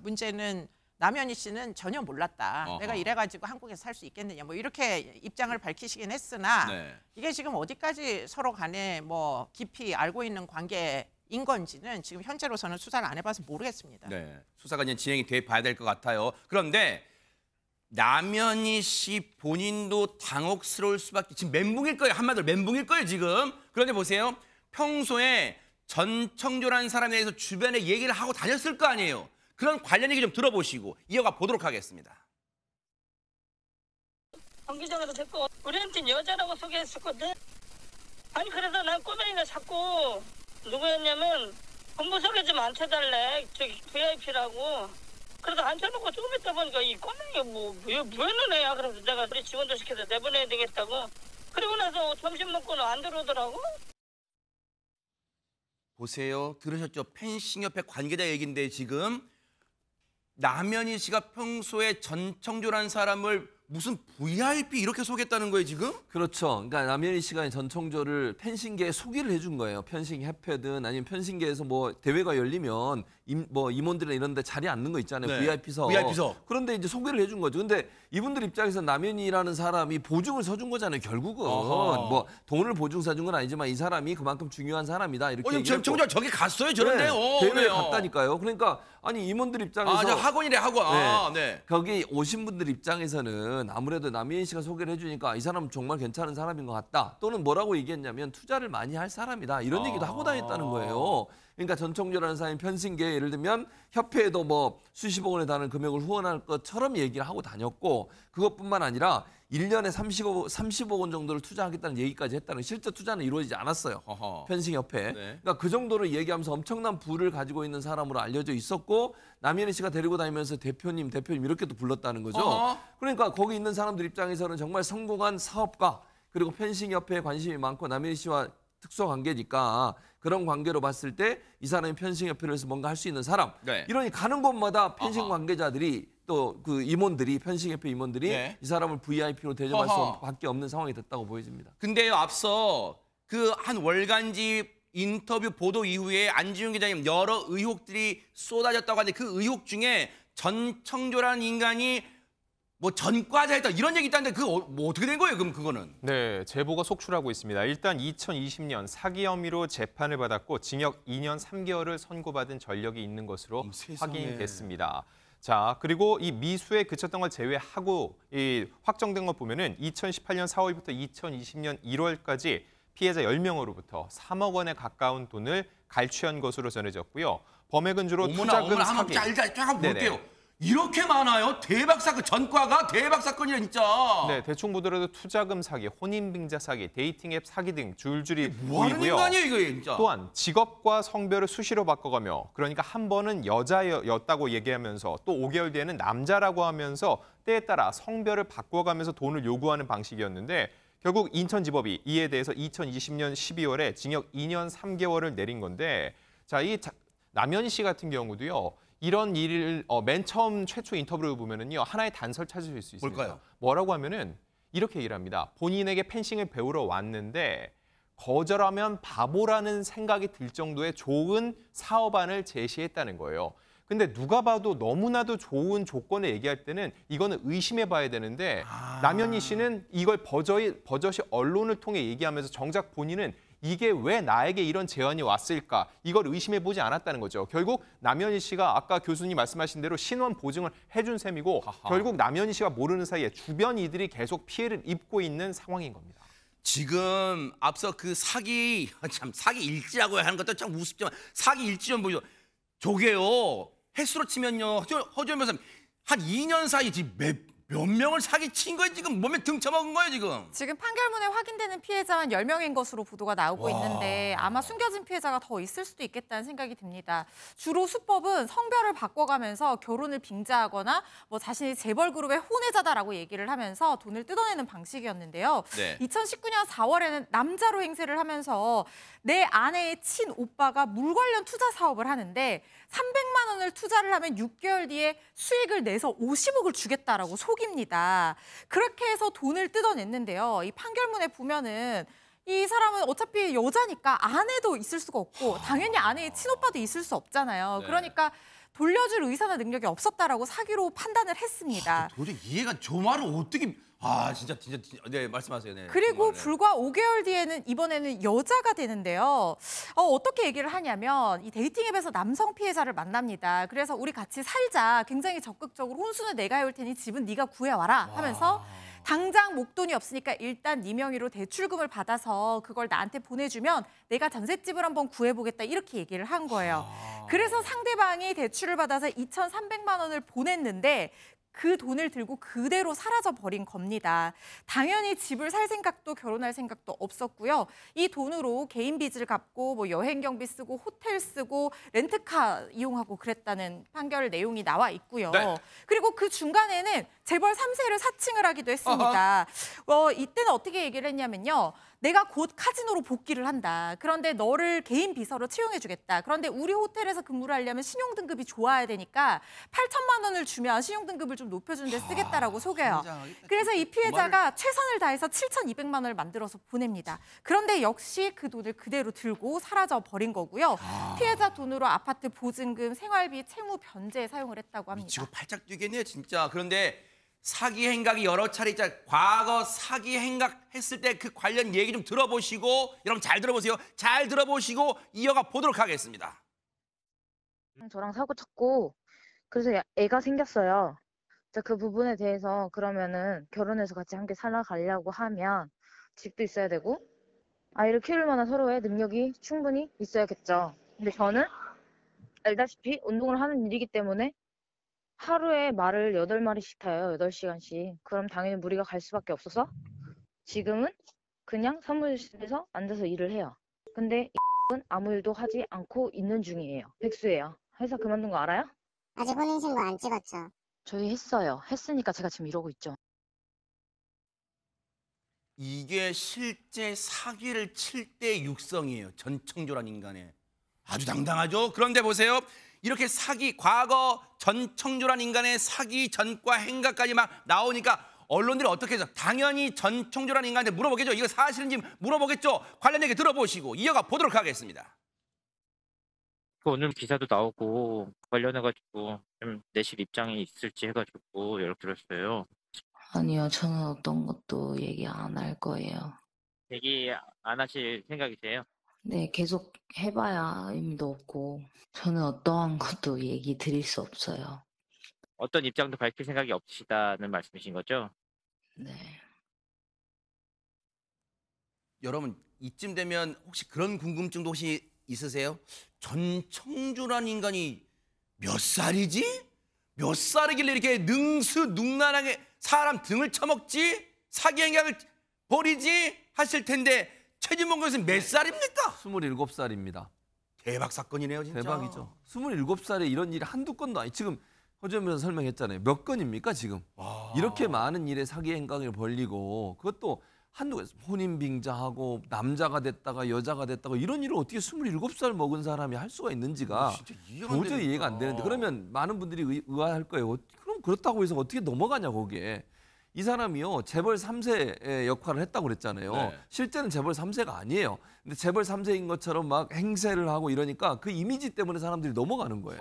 Speaker 7: 문제는 남현희 씨는 전혀 몰랐다.
Speaker 1: 어허.
Speaker 7: 내가 이래가지고 한국에서 살 수 있겠느냐. 뭐 이렇게 입장을 밝히시긴 했으나
Speaker 1: 네.
Speaker 7: 이게 지금 어디까지 서로 간에 뭐 깊이 알고 있는 관계인 건지는 지금 현재로서는 수사를 안 해봐서 모르겠습니다.
Speaker 1: 네. 수사가 이제 진행이 돼 봐야 될 것 같아요. 그런데 남현희 씨 본인도 당혹스러울 수밖에 지금 멘붕일 거예요. 한마디로 멘붕일 거예요, 지금. 그런데 보세요. 평소에 전청조라는 사람에 대해서 주변에 얘기를 하고 다녔을 거 아니에요. 그런 관련 얘기 좀 들어보시고 이어가 보도록 하겠습니다.
Speaker 9: 경기장에서 듣고 우리한테는 여자라고 소개했었거든. 아니 그래서 난 꼬맹이가 자꾸 누구였냐면 본부 소개 좀 안 쳐달래. 저기 VIP라고. 그래서 앉혀놓고 조금 있다 보니까 이 꼬맹이가 뭐였는 애야. 그래서 내가 우리 지원도 시켜서 내보내야 되겠다고. 그리고 나서 점심 먹고는 안 들어오더라고.
Speaker 1: 보세요. 들으셨죠? 펜싱협회 관계자 얘기인데 지금 남현희 씨가 평소에 전청조라는 사람을 무슨 VIP 이렇게 소개했다는 거예요, 지금?
Speaker 6: 그렇죠. 그러니까 남현희 씨가 전청조를 펜싱계에 소개를 해준 거예요. 펜싱 협회든 아니면 펜싱계에서 뭐 대회가 열리면 뭐 임원들이나 이런 데 자리에 앉는 거 있잖아요.
Speaker 1: 네.
Speaker 6: VIP석.
Speaker 1: VIP석.
Speaker 6: 그런데 이제 소개를 해준 거죠. 근데 이분들 입장에서 남현희라는 사람이 보증을 서준 거잖아요. 결국은.
Speaker 1: 어허.
Speaker 6: 뭐 돈을 보증 서준 건 아니지만 이 사람이 그만큼 중요한 사람이다. 이렇게 얘기를 했고.
Speaker 1: 전청조 저기 갔어요, 저런데.
Speaker 6: 대회에
Speaker 1: 그래요.
Speaker 6: 갔다니까요. 그러니까 아니 임원들 입장에서
Speaker 1: 저 학원이래, 학원.
Speaker 6: 네.
Speaker 1: 네.
Speaker 6: 거기 오신 분들 입장에서는 보면은 아무래도 남희인 씨가 소개를 해주니까 이 사람은 정말 괜찮은 사람인 것 같다. 또는 뭐라고 얘기했냐면 투자를 많이 할 사람이다. 이런 얘기도 하고 다녔다는 거예요. 그러니까 전청조라는 사람이 편승계에 예를 들면 협회에도 뭐 수십억 원에 달하는 금액을 후원할 것처럼 얘기를 하고 다녔고 그것뿐만 아니라 1년에 30억 원 정도를 투자하겠다는 얘기까지 했다는 실제 투자는 이루어지지 않았어요. 편승협회. 그러니까 그 정도로 얘기하면서 엄청난 부를 가지고 있는 사람으로 알려져 있었고 남희인 씨가 데리고 다니면서 대표님 이렇게도 불렀다는 거죠. 그러니까 거기 있는 사람들 입장에서는 정말 성공한 사업가 그리고 편승협회에 관심이 많고 남희인 씨와 특수 관계니까 그런 관계로 봤을 때 이 사람이 편승협회를 해서 뭔가 할 수 있는 사람. 이러니 가는 곳마다 편승 관계자들이 또 그 임원들이 편승협회 임원들이 이 사람을 VIP로 대접할 수밖에 없는 상황이 됐다고 보여집니다.
Speaker 1: 근데요, 앞서 그 한 월간지 인터뷰 보도 이후에 안지훈 기자님 여러 의혹들이 쏟아졌다고 하는데 그 의혹 중에 전청조라는 인간이 뭐 전과자였다 이런 얘기 있다는데 그거 뭐 어떻게 된 거예요? 그럼 그거는?
Speaker 2: 네, 제보가 속출하고 있습니다. 일단 2020년 사기 혐의로 재판을 받았고 징역 2년 3개월을 선고받은 전력이 있는 것으로 확인됐습니다. 자, 그리고 이 미수에 그쳤던 걸 제외하고 이 확정된 걸 보면은 2018년 4월부터 2020년 1월까지 피해자 10명으로부터 3억 원에 가까운 돈을 갈취한 것으로 전해졌고요. 범액은 주로 투자금 사기.
Speaker 1: 한번 쫙 볼게요. 이렇게 많아요? 대박 사건, 전과가 대박 사건이야 진짜.
Speaker 2: 네, 대충 보더라도 투자금 사기, 혼인빙자 사기, 데이팅 앱 사기 등 줄줄이
Speaker 1: 뭐하는
Speaker 2: 보이고요.
Speaker 1: 인간이에요 이거 진짜.
Speaker 2: 또한 직업과 성별을 수시로 바꿔가며 그러니까 한 번은 여자였다고 얘기하면서 또 5개월 뒤에는 남자라고 하면서 때에 따라 성별을 바꿔가면서 돈을 요구하는 방식이었는데 결국 인천지법이 이에 대해서 2020년 12월에 징역 2년 3개월을 내린 건데 자, 이 남현 씨 같은 경우도요. 이런 일을 맨 처음 최초 인터뷰를 보면은요 하나의 단서를 찾으실 수 있습니다.
Speaker 1: 뭘까요?
Speaker 2: 뭐라고 하면은 이렇게 얘기를 합니다. 본인에게 펜싱을 배우러 왔는데 거절하면 바보라는 생각이 들 정도의 좋은 사업안을 제시했다는 거예요. 근데 누가 봐도 너무나도 좋은 조건을 얘기할 때는 이거는 의심해 봐야 되는데 남현희 씨는 이걸 버젓이 언론을 통해 얘기하면서 정작 본인은 이게 왜 나에게 이런 제안이 왔을까? 이걸 의심해 보지 않았다는 거죠. 결국 남현희 씨가 아까 교수님 말씀하신 대로 신원 보증을 해준 셈이고 결국 남현희 씨가 모르는 사이에 주변 이들이 계속 피해를 입고 있는 상황인 겁니다.
Speaker 1: 지금 앞서 그 사기 일지라고 하는 것도 참 우습지만 사기 일지 좀 보죠. 저게요. 횟수로 치면요. 허주현 변호사님 한 2년 사이 지금 몇 명을 사기친 거예요? 지금 몸에 등쳐먹은 거예요 지금?
Speaker 3: 지금 판결문에 확인되는 피해자만 10명인 것으로 보도가 나오고 있는데 아마 숨겨진 피해자가 더 있을 수도 있겠다는 생각이 듭니다. 주로 수법은 성별을 바꿔가면서 결혼을 빙자하거나 뭐 자신이 재벌 그룹의 혼외자다라고 얘기를 하면서 돈을 뜯어내는 방식이었는데요. 2019년 4월에는 남자로 행세를 하면서 내 아내의 친오빠가 물 관련 투자 사업을 하는데 300만 원을 투자를 하면 6개월 뒤에 수익을 내서 50억을 주겠다라고 속입니다. 그렇게 해서 돈을 뜯어냈는데요. 이 판결문에 보면은 이 사람은 어차피 여자니까 아내도 있을 수가 없고 당연히 아내의 친오빠도 있을 수 없잖아요. 그러니까 돌려줄 의사나 능력이 없었다라고 사기로 판단을 했습니다.
Speaker 1: 도저히 이해가 저 말을 어떻게 진짜 네 말씀하세요. 네.
Speaker 3: 그리고 불과 5개월 뒤에는 이번에는 여자가 되는데요. 어떻게 얘기를 하냐면 이 데이팅 앱에서 남성 피해자를 만납니다. 그래서 우리 같이 살자. 굉장히 적극적으로 혼수는 내가 해올 테니 집은 네가 구해와라 하면서 당장 목돈이 없으니까 일단 네 명의로 대출금을 받아서 그걸 나한테 보내주면 내가 전셋집을 한번 구해보겠다 이렇게 얘기를 한 거예요. 그래서 상대방이 대출을 받아서 2,300만 원을 보냈는데 그 돈을 들고 그대로 사라져버린 겁니다. 당연히 집을 살 생각도 결혼할 생각도 없었고요. 이 돈으로 개인 빚을 갚고 뭐 여행 경비 쓰고 호텔 쓰고 렌트카 이용하고 그랬다는 판결 내용이 나와 있고요. 그리고 그 중간에는 재벌 3세를 사칭을 하기도 했습니다. 이때는 어떻게 얘기를 했냐면요. 내가 곧 카지노로 복귀를 한다. 그런데 너를 개인 비서로 채용해주겠다. 그런데 우리 호텔에서 근무를 하려면 신용등급이 좋아야 되니까 8천만 원을 주면 신용등급을 좀 높여주는 데 쓰겠다라고 속여요. 그래서 이 피해자가 최선을 다해서 7,200만 원을 만들어서 보냅니다. 그런데 역시 그 돈을 그대로 들고 사라져버린 거고요. 피해자 돈으로 아파트 보증금, 생활비, 채무 변제에 사용을 했다고 합니다.
Speaker 1: 미치고 팔짝 뛰겠네요 진짜. 그런데 사기 행각이 여러 차례 있잖아요. 과거 사기 행각 했을 때 그 관련 얘기 좀 들어보시고 여러분 잘 들어보세요. 잘 들어보시고 이어가 보도록 하겠습니다.
Speaker 10: 저랑 사고 쳤고 그래서 애가 생겼어요.
Speaker 5: 그 부분에 대해서 그러면은 결혼해서 같이 함께 살아가려고 하면 집도 있어야 되고 아이를 키울 만한 서로의 능력이 충분히 있어야겠죠. 근데 저는 알다시피 운동을 하는 일이기 때문에 하루에 말을 8마리씩 타요. 8시간씩. 그럼 당연히 무리가 갈 수밖에 없어서 지금은 그냥 사무실에서 앉아서 일을 해요. 근데 은 아무 일도 하지 않고 있는 중이에요. 백수예요. 회사 그만둔 거 알아요?
Speaker 10: 아직 혼인신고 안 찍었죠?
Speaker 5: 저희 했어요. 했으니까 제가 지금 이러고 있죠.
Speaker 1: 이게 실제 사기를 칠 때 육성이에요. 전청조란 인간의. 아주 당당하죠. 그런데 보세요. 이렇게 사기, 과거 전청조란 인간의 사기 전과 행각까지 막 나오니까 언론들이 어떻게 해서 당연히 전청조란 인간한테 물어보겠죠. 이거 사실인지 물어보겠죠. 관련 얘기 들어보시고 이어가 보도록 하겠습니다.
Speaker 4: 오늘 기사도 나오고 관련해가지고 좀 내실 입장이 있을지 해가지고 연락드렸어요.
Speaker 5: 아니요, 저는 어떤 것도 얘기 안 할 거예요.
Speaker 4: 얘기 안 하실 생각이세요?
Speaker 5: 네, 계속 해봐야 의미도 없고 저는 어떠한 것도 얘기 드릴 수 없어요.
Speaker 4: 어떤 입장도 밝힐 생각이 없으시다는 말씀이신 거죠?
Speaker 5: 네.
Speaker 1: 여러분 이쯤 되면 혹시 그런 궁금증도 혹시 있으세요? 전청조란 인간이 몇 살이지? 몇 살이길래 이렇게 능수능란하게 사람 등을 쳐먹지? 사기 행각을 벌이지? 하실 텐데 최진봉 교수님 몇 살입니까?
Speaker 6: 27살입니다.
Speaker 1: 대박 사건이네요, 진짜.
Speaker 6: 대박이죠. 27살에 이런 일이 한두 건도 아니. 지금 허재현 변호사 설명했잖아요. 몇 건입니까 지금?
Speaker 1: 와.
Speaker 6: 이렇게 많은 일에 사기 행각을 벌리고 그것도 한두 혼인 빙자하고 남자가 됐다가 여자가 됐다가 이런 일을 어떻게 27살 먹은 사람이 할 수가 있는지가
Speaker 1: 진짜 이해가 안
Speaker 6: 도저히
Speaker 1: 되니까.
Speaker 6: 이해가 안 되는데 그러면 많은 분들이 의아할 거예요. 그럼 그렇다고 해서 어떻게 넘어가냐 거기에. 이 사람이요 재벌 3세의 역할을 했다고 그랬잖아요.
Speaker 1: 네.
Speaker 6: 실제는 재벌 3세가 아니에요. 근데 재벌 3세인 것처럼 막 행세를 하고 이러니까 그 이미지 때문에 사람들이 넘어가는 거예요.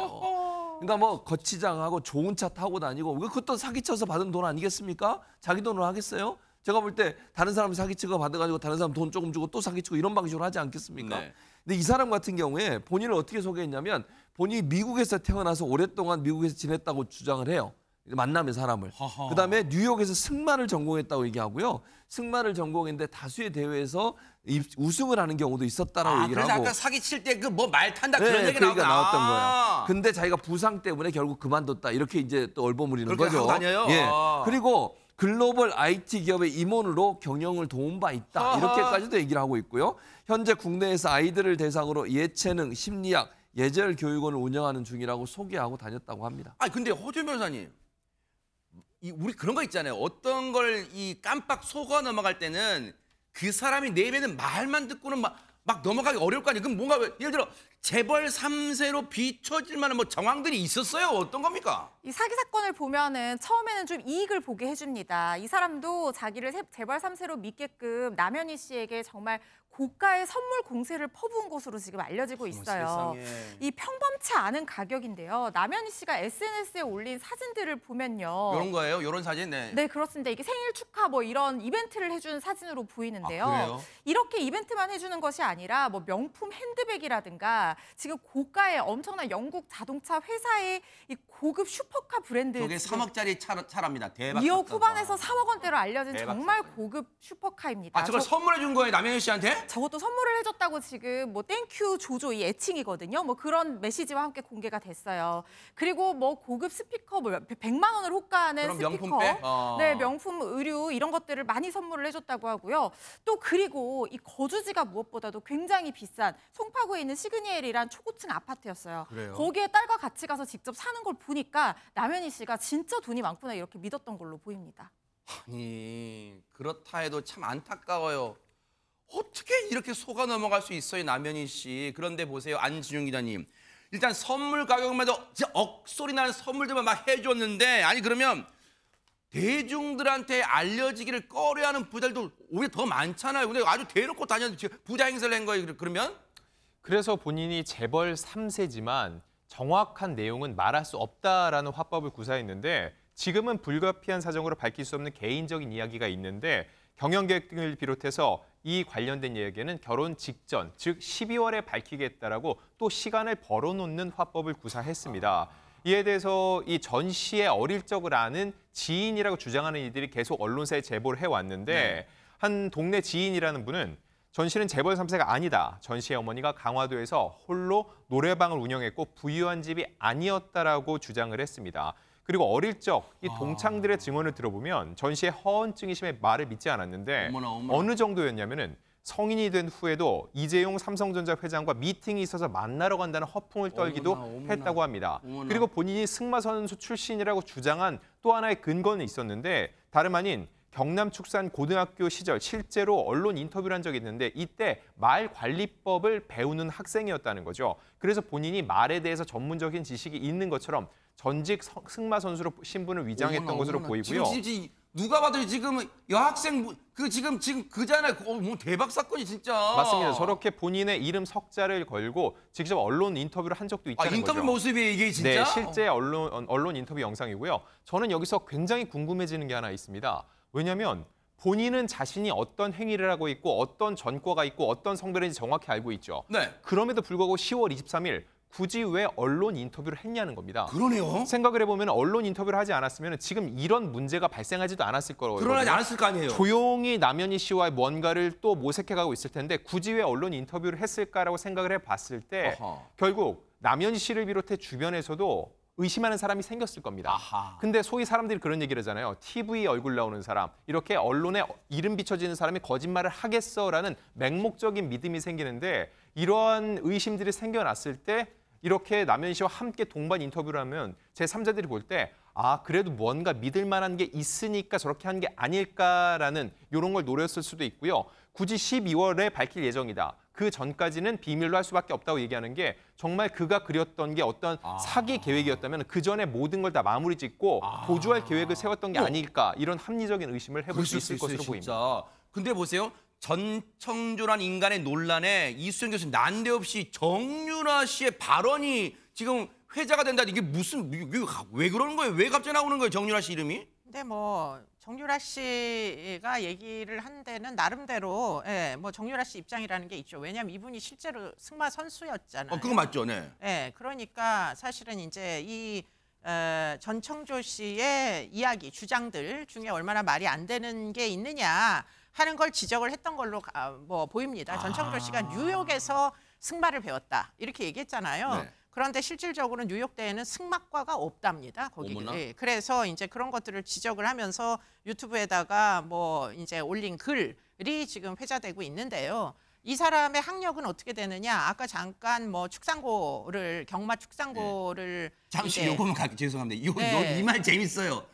Speaker 6: 그러니까 뭐 거치장하고 좋은 차 타고 다니고 그것도 사기쳐서 받은 돈 아니겠습니까? 자기 돈으로 하겠어요? 제가 볼 때 다른 사람 사기치고 받아가지고 다른 사람 돈 조금 주고 또 사기치고 이런 방식으로 하지 않겠습니까?
Speaker 1: 네.
Speaker 6: 근데 이 사람 같은 경우에 본인을 어떻게 소개했냐면 본인이 미국에서 태어나서 오랫동안 미국에서 지냈다고 주장을 해요. 만남의 사람을.
Speaker 1: 허허.
Speaker 6: 그다음에 뉴욕에서 승마를 전공했다고 얘기하고요. 승마를 전공했는데 다수의 대회에서 우승을 하는 경우도 있었다라고 얘기를
Speaker 1: 그래서
Speaker 6: 하고.
Speaker 1: 아까 사기 칠 때 그 뭐 말 탄다 그런
Speaker 6: 네,
Speaker 1: 얘기
Speaker 6: 그 얘기가 나왔던
Speaker 1: 아.
Speaker 6: 거예요. 근데 자기가 부상 때문에 결국 그만뒀다. 이렇게 이제 또 얼버무리는
Speaker 1: 그렇게
Speaker 6: 거죠.
Speaker 1: 하고 다녀요?
Speaker 6: 예.
Speaker 1: 아.
Speaker 6: 그리고 글로벌 IT 기업의 임원으로 경영을 도운 바 있다.
Speaker 1: 아하.
Speaker 6: 이렇게까지도 얘기를 하고 있고요. 현재 국내에서 아이들을 대상으로 예체능, 심리학, 예절 교육원을 운영하는 중이라고 소개하고 다녔다고 합니다.
Speaker 1: 아니 근데 허준 변호사님, 우리 그런 거 있잖아요. 어떤 걸 이 깜빡 속아 넘어갈 때는 그 사람이 내뱉는 말만 듣고는 막 넘어가기 어려울 거 아니에요. 그럼 뭔가 예를 들어 재벌 3세로 비춰질 만한 뭐 정황들이 있었어요. 어떤 겁니까?
Speaker 3: 이 사기 사건을 보면은 처음에는 좀 이익을 보게 해줍니다. 이 사람도 자기를 재벌 3세로 믿게끔 남현희 씨에게 정말 고가의 선물 공세를 퍼부은 것으로 지금 알려지고 있어요.
Speaker 1: 세상에.
Speaker 3: 이 평범치 않은 가격인데요. 남현희 씨가 SNS에 올린 사진들을 보면요.
Speaker 1: 이런 거예요? 이런 사진? 네.
Speaker 3: 네, 그렇습니다. 이게 생일 축하 뭐 이런 이벤트를 해준 사진으로 보이는데요.
Speaker 1: 아, 그래요?
Speaker 3: 이렇게 이벤트만 해주는 것이 아니라 뭐 명품 핸드백이라든가 지금 고가의 엄청난 영국 자동차 회사의 이 고급 슈퍼카 브랜드
Speaker 1: 저게
Speaker 3: 지금
Speaker 1: 3억짜리 차랍니다. 대박.
Speaker 3: 2억
Speaker 1: 사건.
Speaker 3: 후반에서 3억 원대로 알려진
Speaker 1: 대박
Speaker 3: 정말
Speaker 1: 사건.
Speaker 3: 고급 슈퍼카입니다.
Speaker 1: 아, 저걸 선물해 준 거예요, 남현희 씨한테?
Speaker 3: 저것도 선물을 해줬다고 지금 뭐 땡큐 조조 이 애칭이거든요. 뭐 그런 메시지와 함께 공개가 됐어요. 그리고 뭐 고급 스피커 뭐 100만 원을 호가하는
Speaker 1: 그럼
Speaker 3: 스피커,
Speaker 1: 명품백?
Speaker 3: 네 명품 의류 이런 것들을 많이 선물을 해줬다고 하고요. 또 그리고 이 거주지가 무엇보다도 굉장히 비싼 송파구에 있는 시그니엘이란 초고층 아파트였어요.
Speaker 1: 그래요?
Speaker 3: 거기에 딸과 같이 가서 직접 사는 걸 보니까 남현희 씨가 진짜 돈이 많구나 이렇게 믿었던 걸로 보입니다.
Speaker 1: 아니 그렇다 해도 참 안타까워요. 어떻게 이렇게 속아 넘어갈 수 있어요, 남현희 씨. 그런데 보세요, 안진용 기자님. 일단 선물 가격만 해도 진짜 억소리 나는 선물들만 막 해줬는데 아니 그러면 대중들한테 알려지기를 꺼려하는 부자들도 오히려 더 많잖아요. 근데 아주 대놓고 다녀서 부자 행세를 한 거예요. 그러면?
Speaker 2: 그래서 본인이 재벌 3세지만 정확한 내용은 말할 수 없다라는 화법을 구사했는데 지금은 불가피한 사정으로 밝힐 수 없는 개인적인 이야기가 있는데 경영계획을 비롯해서 이 관련된 이야기는 결혼 직전, 즉 12월에 밝히겠다라고 또 시간을 벌어놓는 화법을 구사했습니다. 이에 대해서 이 전 씨의 어릴 적을 아는 지인이라고 주장하는 이들이 계속 언론사에 제보를 해왔는데 한 동네 지인이라는 분은 전 씨는 재벌 3세가 아니다. 전 씨의 어머니가 강화도에서 홀로 노래방을 운영했고 부유한 집이 아니었다라고 주장을 했습니다. 그리고 어릴 적 이 동창들의 증언을 들어보면 전 씨의 허언증이 심해 말을 믿지 않았는데 어느 정도였냐면은 성인이 된 후에도 이재용 삼성전자 회장과 미팅이 있어서 만나러 간다는 허풍을 떨기도 했다고 합니다. 그리고 본인이 승마 선수 출신이라고 주장한 또 하나의 근거는 있었는데 다름 아닌 경남축산고등학교 시절 실제로 언론 인터뷰를 한 적이 있는데 이때 말 관리법을 배우는 학생이었다는 거죠. 그래서 본인이 말에 대해서 전문적인 지식이 있는 것처럼 전직 승마 선수로 신분을 위장했던 것으로 보이고요.
Speaker 1: 지금 누가 봐도 지금 여학생 지금 그잖아요. 뭐 대박 사건이 진짜.
Speaker 2: 맞습니다. 저렇게 본인의 이름 석자를 걸고 직접 언론 인터뷰를 한 적도 있다는
Speaker 1: 인터뷰
Speaker 2: 거죠.
Speaker 1: 모습이 이게 진짜?
Speaker 2: 네, 실제 언론 인터뷰 영상이고요. 저는 여기서 굉장히 궁금해지는 게 하나 있습니다. 왜냐하면 본인은 자신이 어떤 행위를 하고 있고 어떤 전과가 있고 어떤 성별인지 정확히 알고 있죠.
Speaker 1: 네.
Speaker 2: 그럼에도 불구하고 10월 23일 굳이 왜 언론 인터뷰를 했냐는 겁니다.
Speaker 1: 그러네요.
Speaker 2: 생각을 해보면 언론 인터뷰를 하지 않았으면 지금 이런 문제가 발생하지도 않았을 거라고.
Speaker 1: 드러나지 않았을 거 아니에요.
Speaker 2: 조용히 남현희 씨와 뭔가를 또 모색해가고 있을 텐데 굳이 왜 언론 인터뷰를 했을까라고 생각을 해봤을 때 결국 남현희 씨를 비롯해 주변에서도 의심하는 사람이 생겼을 겁니다. 근데 소위 사람들이 그런 얘기를 하잖아요. TV 얼굴 나오는 사람, 이렇게 언론에 이름 비춰지는 사람이 거짓말을 하겠어라는 맹목적인 믿음이 생기는데 이러한 의심들이 생겨났을 때 이렇게 남현희 씨와 함께 동반 인터뷰를 하면 제3자들이 볼 때 그래도 뭔가 믿을 만한 게 있으니까 저렇게 한 게 아닐까라는 이런 걸 노렸을 수도 있고요. 굳이 12월에 밝힐 예정이다. 그 전까지는 비밀로 할 수밖에 없다고 얘기하는 게 정말 그가 그렸던 게 어떤 사기 계획이었다면 그 전에 모든 걸 다 마무리 짓고 도주할 계획을 세웠던 게 아닐까 이런 합리적인 의심을 해볼 수 있을 것으로 보입니다.
Speaker 1: 근데 보세요. 전청조란 인간의 논란에 이수영 교수님 난데없이 정유라 씨의 발언이 지금 회자가 된다. 이게 왜 그러는 거예요? 왜 갑자기 나오는 거예요? 정유라 씨 이름이?
Speaker 7: 근데 뭐 정유라 씨가 얘기를 한 데는 나름대로 뭐 정유라 씨 입장이라는 게 있죠. 왜냐하면 이분이 실제로 승마 선수였잖아요.
Speaker 1: 그거 맞죠, 네.
Speaker 7: 그러니까 사실은 이제 이 전청조 씨의 이야기, 주장들 중에 얼마나 말이 안 되는 게 있느냐 하는 걸 지적을 했던 걸로 뭐 보입니다. 전청조 씨가 뉴욕에서 승마를 배웠다 이렇게 얘기했잖아요.
Speaker 1: 네.
Speaker 7: 그런데 실질적으로 뉴욕대에는 승마과가 없답니다. 거기. 그래서 이제 그런 것들을 지적을 하면서 유튜브에다가 뭐 이제 올린 글이 지금 회자되고 있는데요. 이 사람의 학력은 어떻게 되느냐? 아까 잠깐 뭐 축산고를 경마 축산고를
Speaker 1: 잠시 요거만 죄송합니다. 이 말 재밌어요.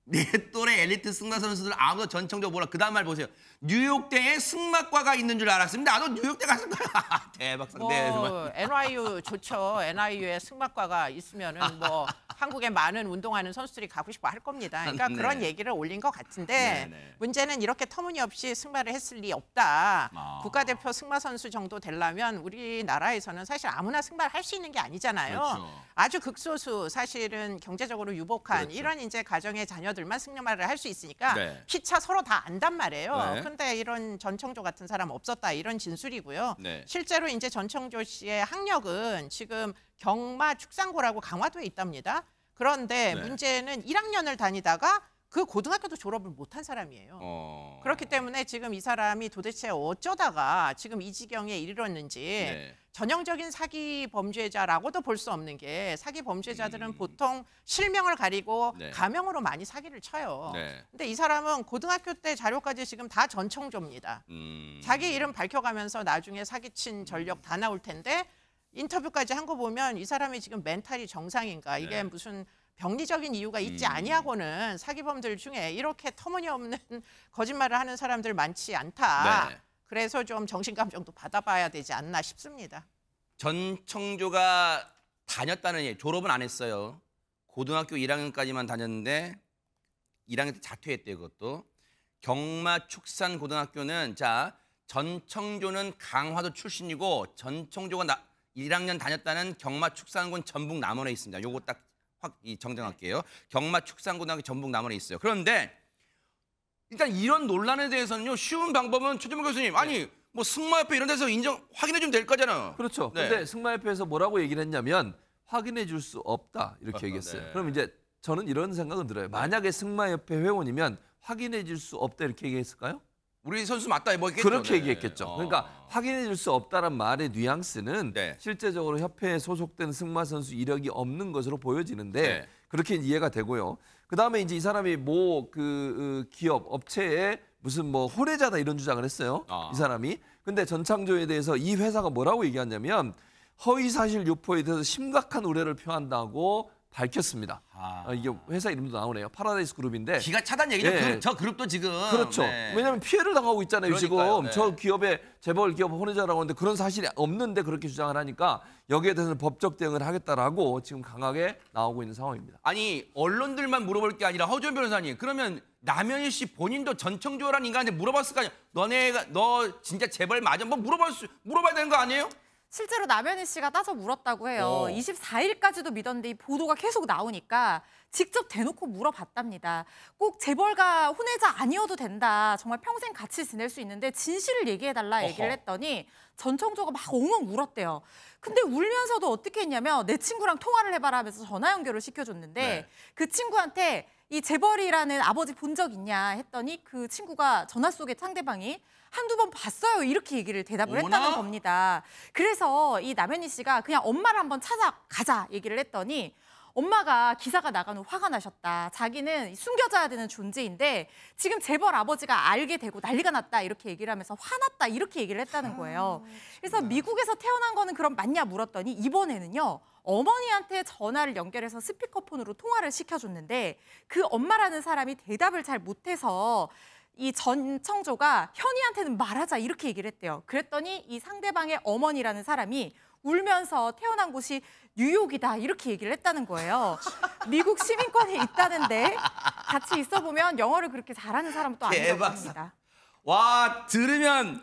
Speaker 1: 내 또래 엘리트 승마 선수들 아무도 전청조 몰라. 그 다음 말 보세요. 뉴욕대에 승마과가 있는 줄 알았습니다. 나도 뉴욕대 갔을 거야. 대박 상대.
Speaker 7: NYU 좋죠. NYU에 승마과가 있으면은 뭐 한국에 많은 운동하는 선수들이 가고 싶어 할 겁니다. 그러니까 그런 얘기를 올린 것 같은데 문제는 이렇게 터무니없이 승마를 했을 리 없다. 국가대표 승마 선수 정도 되려면 우리나라에서는 사실 아무나 승마를 할 수 있는 게 아니잖아요.
Speaker 1: 그렇죠.
Speaker 7: 아주 극소수 사실은 경제적으로 유복한 이런 이제 가정의 자녀들만 승마를 할 수 있으니까 피차 서로 다 안단 말이에요. 근데 이런 전청조 같은 사람 없었다 이런 진술이고요. 실제로 이제 전청조 씨의 학력은 지금 경마 축산고라고 강화도에 있답니다. 그런데 문제는 1학년을 다니다가 그 고등학교도 졸업을 못한 사람이에요. 그렇기 때문에 지금 이 사람이 도대체 어쩌다가 지금 이 지경에 이르렀는지 전형적인 사기 범죄자라고도 볼 수 없는 게 사기 범죄자들은 보통 실명을 가리고 가명으로 많이 사기를 쳐요. 근데 이 사람은 고등학교 때 자료까지 지금 다 전청조입니다. 자기 이름 밝혀가면서 나중에 사기친 전력 다 나올 텐데 인터뷰까지 한 거 보면 이 사람이 지금 멘탈이 정상인가 이게 무슨 병리적인 이유가 있지 아니하고는 사기범들 중에 이렇게 터무니없는 거짓말을 하는 사람들 많지 않다. 그래서 좀 정신감정도 받아봐야 되지 않나 싶습니다.
Speaker 1: 전청조가 다녔다는 졸업은 안 했어요. 고등학교 1학년까지만 다녔는데 1학년 때 자퇴했대요. 그것도. 경마축산고등학교는 전청조는 강화도 출신이고 전청조가 1학년 다녔다는 경마축산군 전북 남원에 있습니다. 요거 딱 정정할게요. 경마축산고등학교 전북 남원에 있어요. 그런데 일단 이런 논란에 대해서는요. 쉬운 방법은 최재문 교수님 뭐 승마협회 이런 데서 확인해 주면 될 거잖아요.
Speaker 6: 그렇죠. 근데 승마협회에서 뭐라고 얘기를 했냐면 확인해 줄 수 없다 이렇게 얘기했어요.
Speaker 1: 네.
Speaker 6: 그럼 이제 저는 이런 생각은 들어요. 만약에 승마협회 회원이면 확인해 줄 수 없다 이렇게 얘기했을까요?
Speaker 1: 우리 선수 맞다 뭐 했겠죠.
Speaker 6: 그렇게
Speaker 1: 네.
Speaker 6: 얘기했겠죠. 그러니까 확인해 줄 수 없다는 말의 뉘앙스는
Speaker 1: 네.
Speaker 6: 실제적으로 협회에 소속된 승마 선수 이력이 없는 것으로 보여지는데
Speaker 1: 네.
Speaker 6: 그렇게 이해가 되고요. 그다음에 이제 이 사람이 뭐 기업 업체에 무슨 뭐 혼외자다 이런 주장을 했어요. 이 사람이. 근데 전창조에 대해서 이 회사가 뭐라고 얘기하냐면 허위 사실 유포에 대해서 심각한 우려를 표한다고 밝혔습니다. 이게 회사 이름도 나오네요. 파라다이스 그룹인데.
Speaker 1: 기가 차단 얘기죠.
Speaker 6: 예.
Speaker 1: 저 그룹도 지금.
Speaker 6: 그렇죠.
Speaker 1: 네.
Speaker 6: 왜냐하면 피해를 당하고 있잖아요.
Speaker 1: 그러니까요.
Speaker 6: 지금.
Speaker 1: 네.
Speaker 6: 저 기업에 재벌 기업 혼외자라고 하는데 그런 사실이 없는데 그렇게 주장을 하니까 여기에 대해서는 법적 대응을 하겠다라고 지금 강하게 나오고 있는 상황입니다.
Speaker 1: 아니 언론들만 물어볼 게 아니라 허준 변호사님 그러면 남현희 씨 본인도 전청조라는 인간한테 물어봤을 거 아니야. 너 진짜 재벌 맞아? 뭐 물어봐야 되는 거 아니에요?
Speaker 3: 실제로 남현희 씨가 따져 물었다고 해요. 24일까지도 믿었는데 이 보도가 계속 나오니까 직접 대놓고 물어봤답니다. 꼭 재벌가 혼외자 아니어도 된다. 정말 평생 같이 지낼 수 있는데 진실을 얘기해달라 얘기를 했더니 전청조가 막 엉엉 울었대요. 근데 울면서도 어떻게 했냐면 내 친구랑 통화를 해봐라 하면서 전화 연결을 시켜줬는데
Speaker 1: 네.
Speaker 3: 그 친구한테 이 재벌이라는 아버지 본 적 있냐 했더니 그 친구가 전화 속에 상대방이 한두 번 봤어요. 이렇게 얘기를 대답을
Speaker 1: 어머나?
Speaker 3: 했다는 겁니다. 그래서 이 남현희 씨가 그냥 엄마를 한번 찾아가자 얘기를 했더니 엄마가 기사가 나간 후 화가 나셨다. 자기는 숨겨져야 되는 존재인데 지금 재벌 아버지가 알게 되고 난리가 났다. 이렇게 얘기를 하면서 화났다. 이렇게 얘기를 했다는 거예요. 그래서 미국에서 태어난 거는 그럼 맞냐 물었더니 이번에는요. 어머니한테 전화를 연결해서 스피커폰으로 통화를 시켜줬는데 그 엄마라는 사람이 대답을 잘 못해서 이 전청조가 현이한테는 말하자 이렇게 얘기를 했대요. 그랬더니 이 상대방의 어머니라는 사람이 울면서 태어난 곳이 뉴욕이다 이렇게 얘기를 했다는 거예요. 미국 시민권이 있다는데 같이 있어 보면 영어를 그렇게 잘하는 사람은 또 아니라고
Speaker 1: 대박.
Speaker 3: 합니다.
Speaker 1: 와 들으면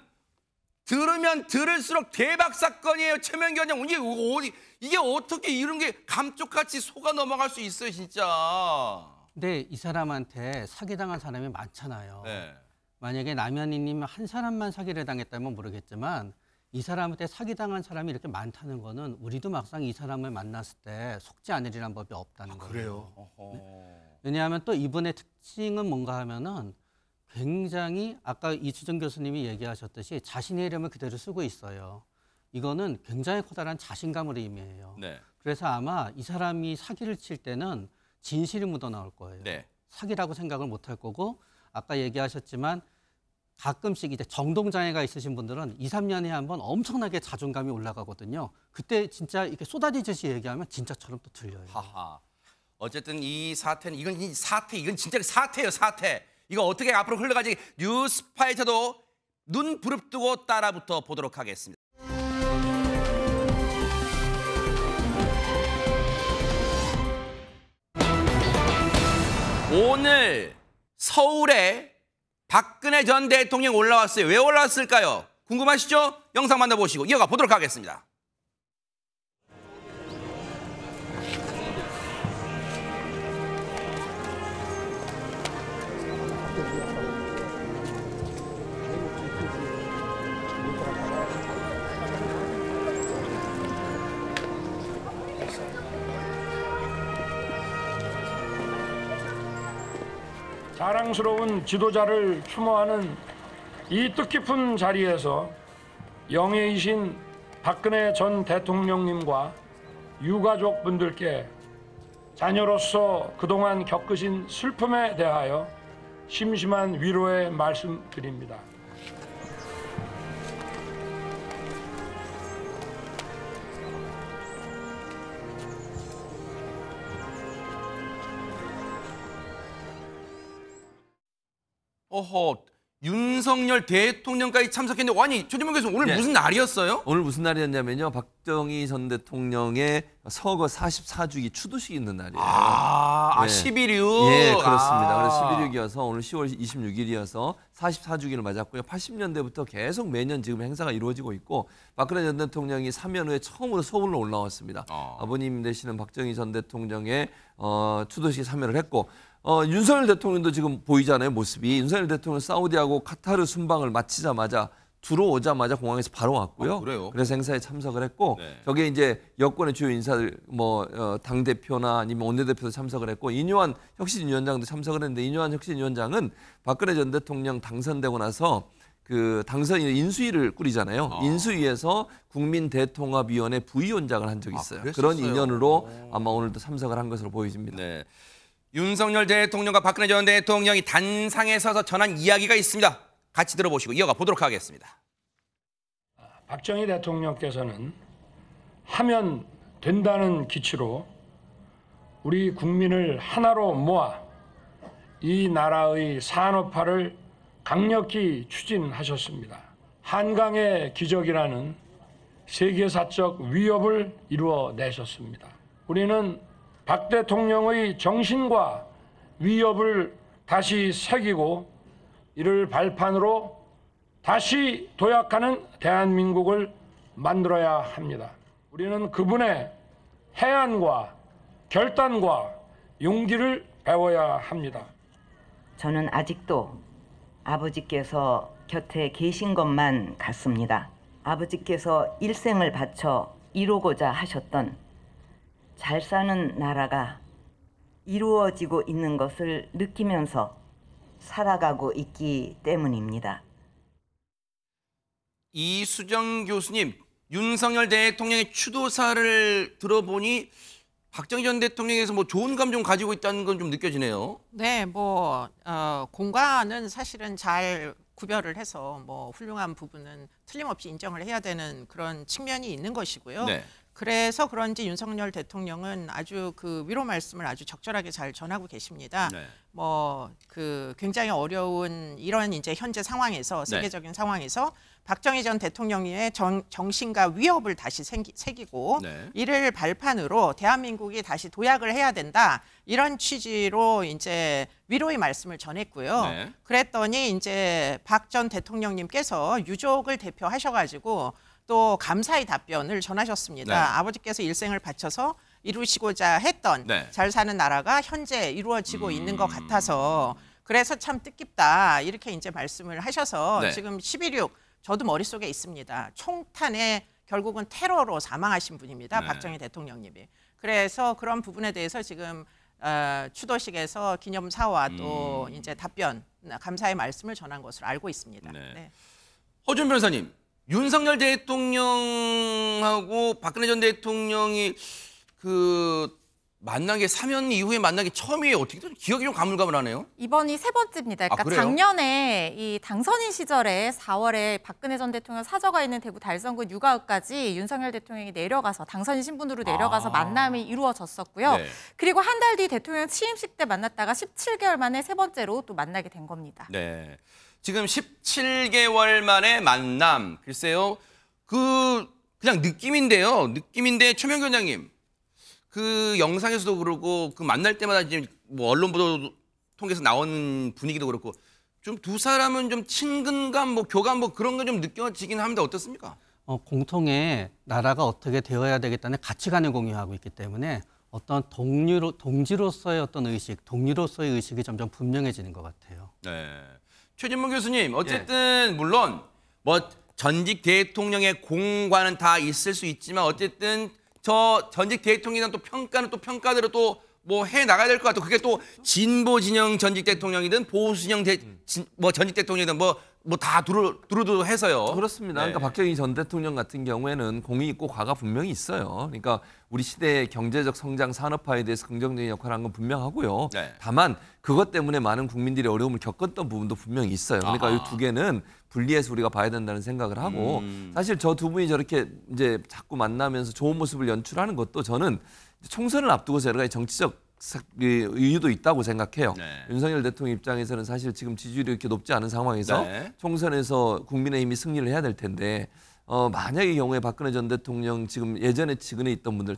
Speaker 1: 들을수록 대박 사건이에요. 최명기 원장 이게 어떻게 이런 게 감쪽같이 속아 넘어갈 수 있어요 진짜.
Speaker 8: 근데 이 사람한테 사기당한 사람이 많잖아요.
Speaker 1: 네.
Speaker 8: 만약에 남현희님 한 사람만 사기를 당했다면 모르겠지만 이 사람한테 사기당한 사람이 이렇게 많다는 거는 우리도 막상 이 사람을 만났을 때 속지 않으리란 법이 없다는 거예요.
Speaker 1: 그래요?
Speaker 8: 네. 왜냐하면 또 이분의 특징은 뭔가 하면은 굉장히 아까 이수정 교수님이 얘기하셨듯이 자신의 이름을 그대로 쓰고 있어요. 이거는 굉장히 커다란 자신감을 의미해요.
Speaker 1: 네.
Speaker 8: 그래서 아마 이 사람이 사기를 칠 때는 진실이 묻어나올 거예요.
Speaker 1: 네.
Speaker 8: 사기라고 생각을 못 할 거고 아까 얘기하셨지만 가끔씩 이제 정동장애가 있으신 분들은 2, 3년에 한 번 엄청나게 자존감이 올라가거든요. 그때 진짜 이렇게 쏟아지듯이 얘기하면 진짜처럼 또 들려요.
Speaker 1: 하하. 어쨌든 이 사태는 이건 진짜 사태예요 사태. 이거 어떻게 앞으로 흘러가지 뉴스파에서도 눈 부릅뜨고 따라붙어 보도록 하겠습니다. 오늘 서울에 박근혜 전 대통령 올라왔어요. 왜 올라왔을까요? 궁금하시죠? 영상 만나보시고 이어가 보도록 하겠습니다.
Speaker 11: 자랑스러운 지도자를 추모하는 이 뜻깊은 자리에서 영예이신 박근혜 전 대통령님과 유가족 분들께 자녀로서 그동안 겪으신 슬픔에 대하여 심심한 위로의 말씀드립니다.
Speaker 1: 어허, 윤석열 대통령까지 참석했는데 아니 최재명 교수님 오늘
Speaker 6: 네.
Speaker 1: 무슨 날이었어요?
Speaker 6: 오늘 무슨 날이었냐면요. 박정희 전 대통령의 서거 44주기 추도식이 있는 날이에요. 네.
Speaker 1: 11.6.
Speaker 6: 예, 그렇습니다. 그래서 11.6이어서 오늘 10월 26일이어서 44주기를 맞았고요. 80년대부터 계속 매년 지금 행사가 이루어지고 있고 박근혜 전 대통령이 사면 후에 처음으로 서울로 올라왔습니다. 아버님 되시는 박정희 전 대통령의 추도식에 참여를 했고 윤석열 대통령도 지금 보이잖아요, 모습이. 윤석열 대통령 사우디하고 카타르 순방을 마치자마자 들어오자마자 공항에서 바로 왔고요.
Speaker 1: 그래요?
Speaker 6: 그래서 행사에 참석을 했고
Speaker 1: 네.
Speaker 6: 저게 이제 여권의 주요 인사들 당 대표나 아니면 원내대표도 참석을 했고 이뇨한 혁신위원장도 참석을 했는데 이뇨한 혁신위원장은 박근혜 전 대통령 당선되고 나서 그 당선 인수위를 꾸리잖아요. 인수위에서 국민대통합위원회 부위원장을 한 적이 있어요. 그런 인연으로 아마 오늘도 참석을 한 것으로 보여집니다.
Speaker 1: 네. 윤석열 대통령과 박근혜 전 대통령이 단상에 서서 전한 이야기가 있습니다. 같이 들어보시고 이어가 보도록 하겠습니다.
Speaker 11: 박정희 대통령께서는 하면 된다는 기치로 우리 국민을 하나로 모아 이 나라의 산업화를 강력히 추진하셨습니다. 한강의 기적이라는 세계사적 위협을 이루어내셨습니다. 우리는 박 대통령의 정신과 위협을 다시 새기고 이를 발판으로 다시 도약하는 대한민국을 만들어야 합니다. 우리는 그분의 해안과 결단과 용기를 배워야 합니다.
Speaker 12: 저는 아직도 아버지께서 곁에 계신 것만 같습니다. 아버지께서 일생을 바쳐 이루고자 하셨던 잘 사는 나라가 이루어지고 있는 것을 느끼면서 살아가고 있기 때문입니다.
Speaker 1: 이수정 교수님, 윤석열 대통령의 추도사를 들어보니 박정희 전 대통령에서 뭐 좋은 감정 가지고 있다는 건 좀 느껴지네요.
Speaker 7: 네, 공과는 사실은 잘 구별을 해서 훌륭한 부분은 틀림없이 인정을 해야 되는 그런 측면이 있는 것이고요.
Speaker 1: 네.
Speaker 7: 그래서 그런지 윤석열 대통령은 아주 그 위로 말씀을 아주 적절하게 잘 전하고 계십니다.
Speaker 1: 네.
Speaker 7: 굉장히 어려운 이런 이제 현재 상황에서 세계적인 상황에서 박정희 전 대통령의 정신과 위협을 다시 새기고 이를 발판으로 대한민국이 다시 도약을 해야 된다. 이런 취지로 이제 위로의 말씀을 전했고요. 그랬더니 이제 박 전 대통령님께서 유족을 대표하셔가지고 또 감사의 답변을 전하셨습니다. 아버지께서 일생을 바쳐서 이루시고자 했던 잘 사는 나라가 현재 이루어지고 있는 것 같아서 그래서 참 뜻깊다 이렇게 이제 말씀을 하셔서 지금 11.6 저도 머릿속에 있습니다. 총탄에 결국은 테러로 사망하신 분입니다. 박정희 대통령님이. 그래서 그런 부분에 대해서 지금 추도식에서 기념사와 또 이제 답변 감사의 말씀을 전한 것으로 알고 있습니다. 네.
Speaker 1: 허준 변호사님. 윤석열 대통령하고 박근혜 전 대통령이 만난 게 사면 이후에 만난 게 처음이에요. 어떻게 기억이 좀 가물가물하네요.
Speaker 3: 이번이 세 번째입니다. 그러니까
Speaker 1: 그래요?
Speaker 3: 작년에 이 당선인 시절에 4월에 박근혜 전 대통령 사저가 있는 대구 달성군 육아읍까지 윤석열 대통령이 내려가서 당선인 신분으로 내려가서 만남이 이루어졌었고요. 그리고 한 달 뒤 대통령 취임식 때 만났다가 17개월 만에 세 번째로 또 만나게 된 겁니다.
Speaker 1: 네. 지금 17개월 만에 만남. 글쎄요. 그냥 느낌인데요. 느낌인데 최명규 원장님. 그 영상에서도 그렇고 그 만날 때마다 지금 언론 보도 통해서 나오는 분위기도 그렇고 좀 두 사람은 좀 친근감, 교감 그런 거 좀 느껴지긴 합니다. 어떻습니까?
Speaker 8: 공통의 나라가 어떻게 되어야 되겠다는 가치관을 공유하고 있기 때문에 어떤 동지로서의 어떤 의식, 동료로서의 의식이 점점 분명해지는 것 같아요.
Speaker 1: 네. 최진문 교수님, 어쨌든 물론 전직 대통령의 공과는 다 있을 수 있지만 어쨌든 저 전직 대통령이란 또 평가는 또 평가대로 또 해 나가야 될 것 같아요. 그게 또 진보 진영 전직 대통령이든 보수 진영 전직 대통령이든 다 두루두루 해서요.
Speaker 6: 그렇습니다. 그러니까 박정희 전 대통령 같은 경우에는 공이 있고 과가 분명히 있어요. 그러니까 우리 시대의 경제적 성장 산업화에 대해서 긍정적인 역할을 한 건 분명하고요. 다만 그것 때문에 많은 국민들이 어려움을 겪었던 부분도 분명히 있어요. 그러니까 이 두 개는 분리해서 우리가 봐야 된다는 생각을 하고 사실 저 두 분이 저렇게 이제 자꾸 만나면서 좋은 모습을 연출하는 것도 저는 총선을 앞두고서 여러 가지 정치적 이유도 있다고 생각해요. 윤석열 대통령 입장에서는 사실 지금 지지율이 이렇게 높지 않은 상황에서 총선에서 국민의힘이 승리를 해야 될 텐데 만약의 경우에 박근혜 전 대통령 지금 예전에 측근에 있던 분들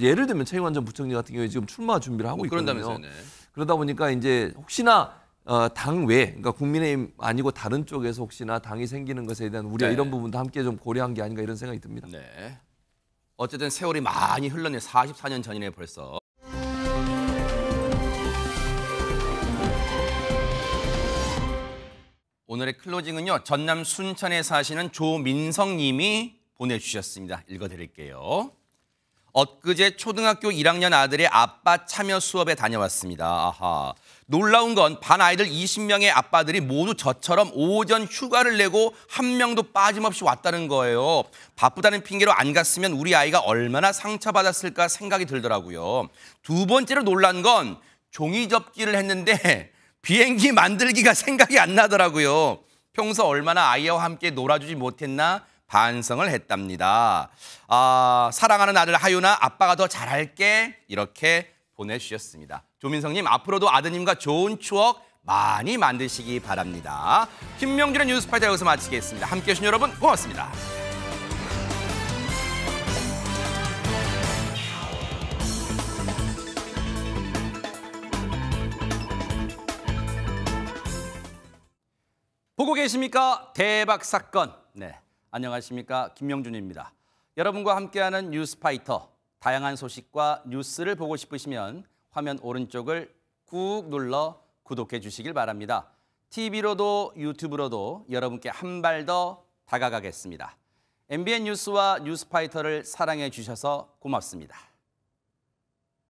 Speaker 6: 예를 들면 최경환 전 부총리 같은 경우에 지금 출마 준비를 하고 있거든요. 그러다 보니까 이제 혹시나 당 외, 그러니까 국민의힘 아니고 다른 쪽에서 혹시나 당이 생기는 것에 대한 우려 이런 부분도 함께 좀 고려한 게 아닌가 이런 생각이 듭니다.
Speaker 1: 네. 어쨌든 세월이 많이 흘렀네요. 44년 전이네 벌써. 오늘의 클로징은요. 전남 순천에 사시는 조민성 님이 보내주셨습니다. 읽어드릴게요. 엊그제 초등학교 1학년 아들의 아빠 참여 수업에 다녀왔습니다. 아하. 놀라운 건 반 아이들 20명의 아빠들이 모두 저처럼 오전 휴가를 내고 한 명도 빠짐없이 왔다는 거예요. 바쁘다는 핑계로 안 갔으면 우리 아이가 얼마나 상처받았을까 생각이 들더라고요. 두 번째로 놀란 건 종이 접기를 했는데 비행기 만들기가 생각이 안 나더라고요. 평소 얼마나 아이와 함께 놀아주지 못했나 반성을 했답니다. 사랑하는 아들 하윤아, 아빠가 더 잘할게. 이렇게 보내주셨습니다. 조민성님, 앞으로도 아드님과 좋은 추억 많이 만드시기 바랍니다. 김명준의 뉴스파이터 여기서 마치겠습니다. 함께해 주신 여러분 고맙습니다. 보고 계십니까? 대박 사건. 네, 안녕하십니까? 김명준입니다. 여러분과 함께하는 뉴스파이터. 다양한 소식과 뉴스를 보고 싶으시면 화면 오른쪽을 꾹 눌러 구독해 주시길 바랍니다. TV로도 유튜브로도 여러분께 한 발 더 다가가겠습니다. MBN 뉴스와 뉴스파이터를 사랑해 주셔서 고맙습니다.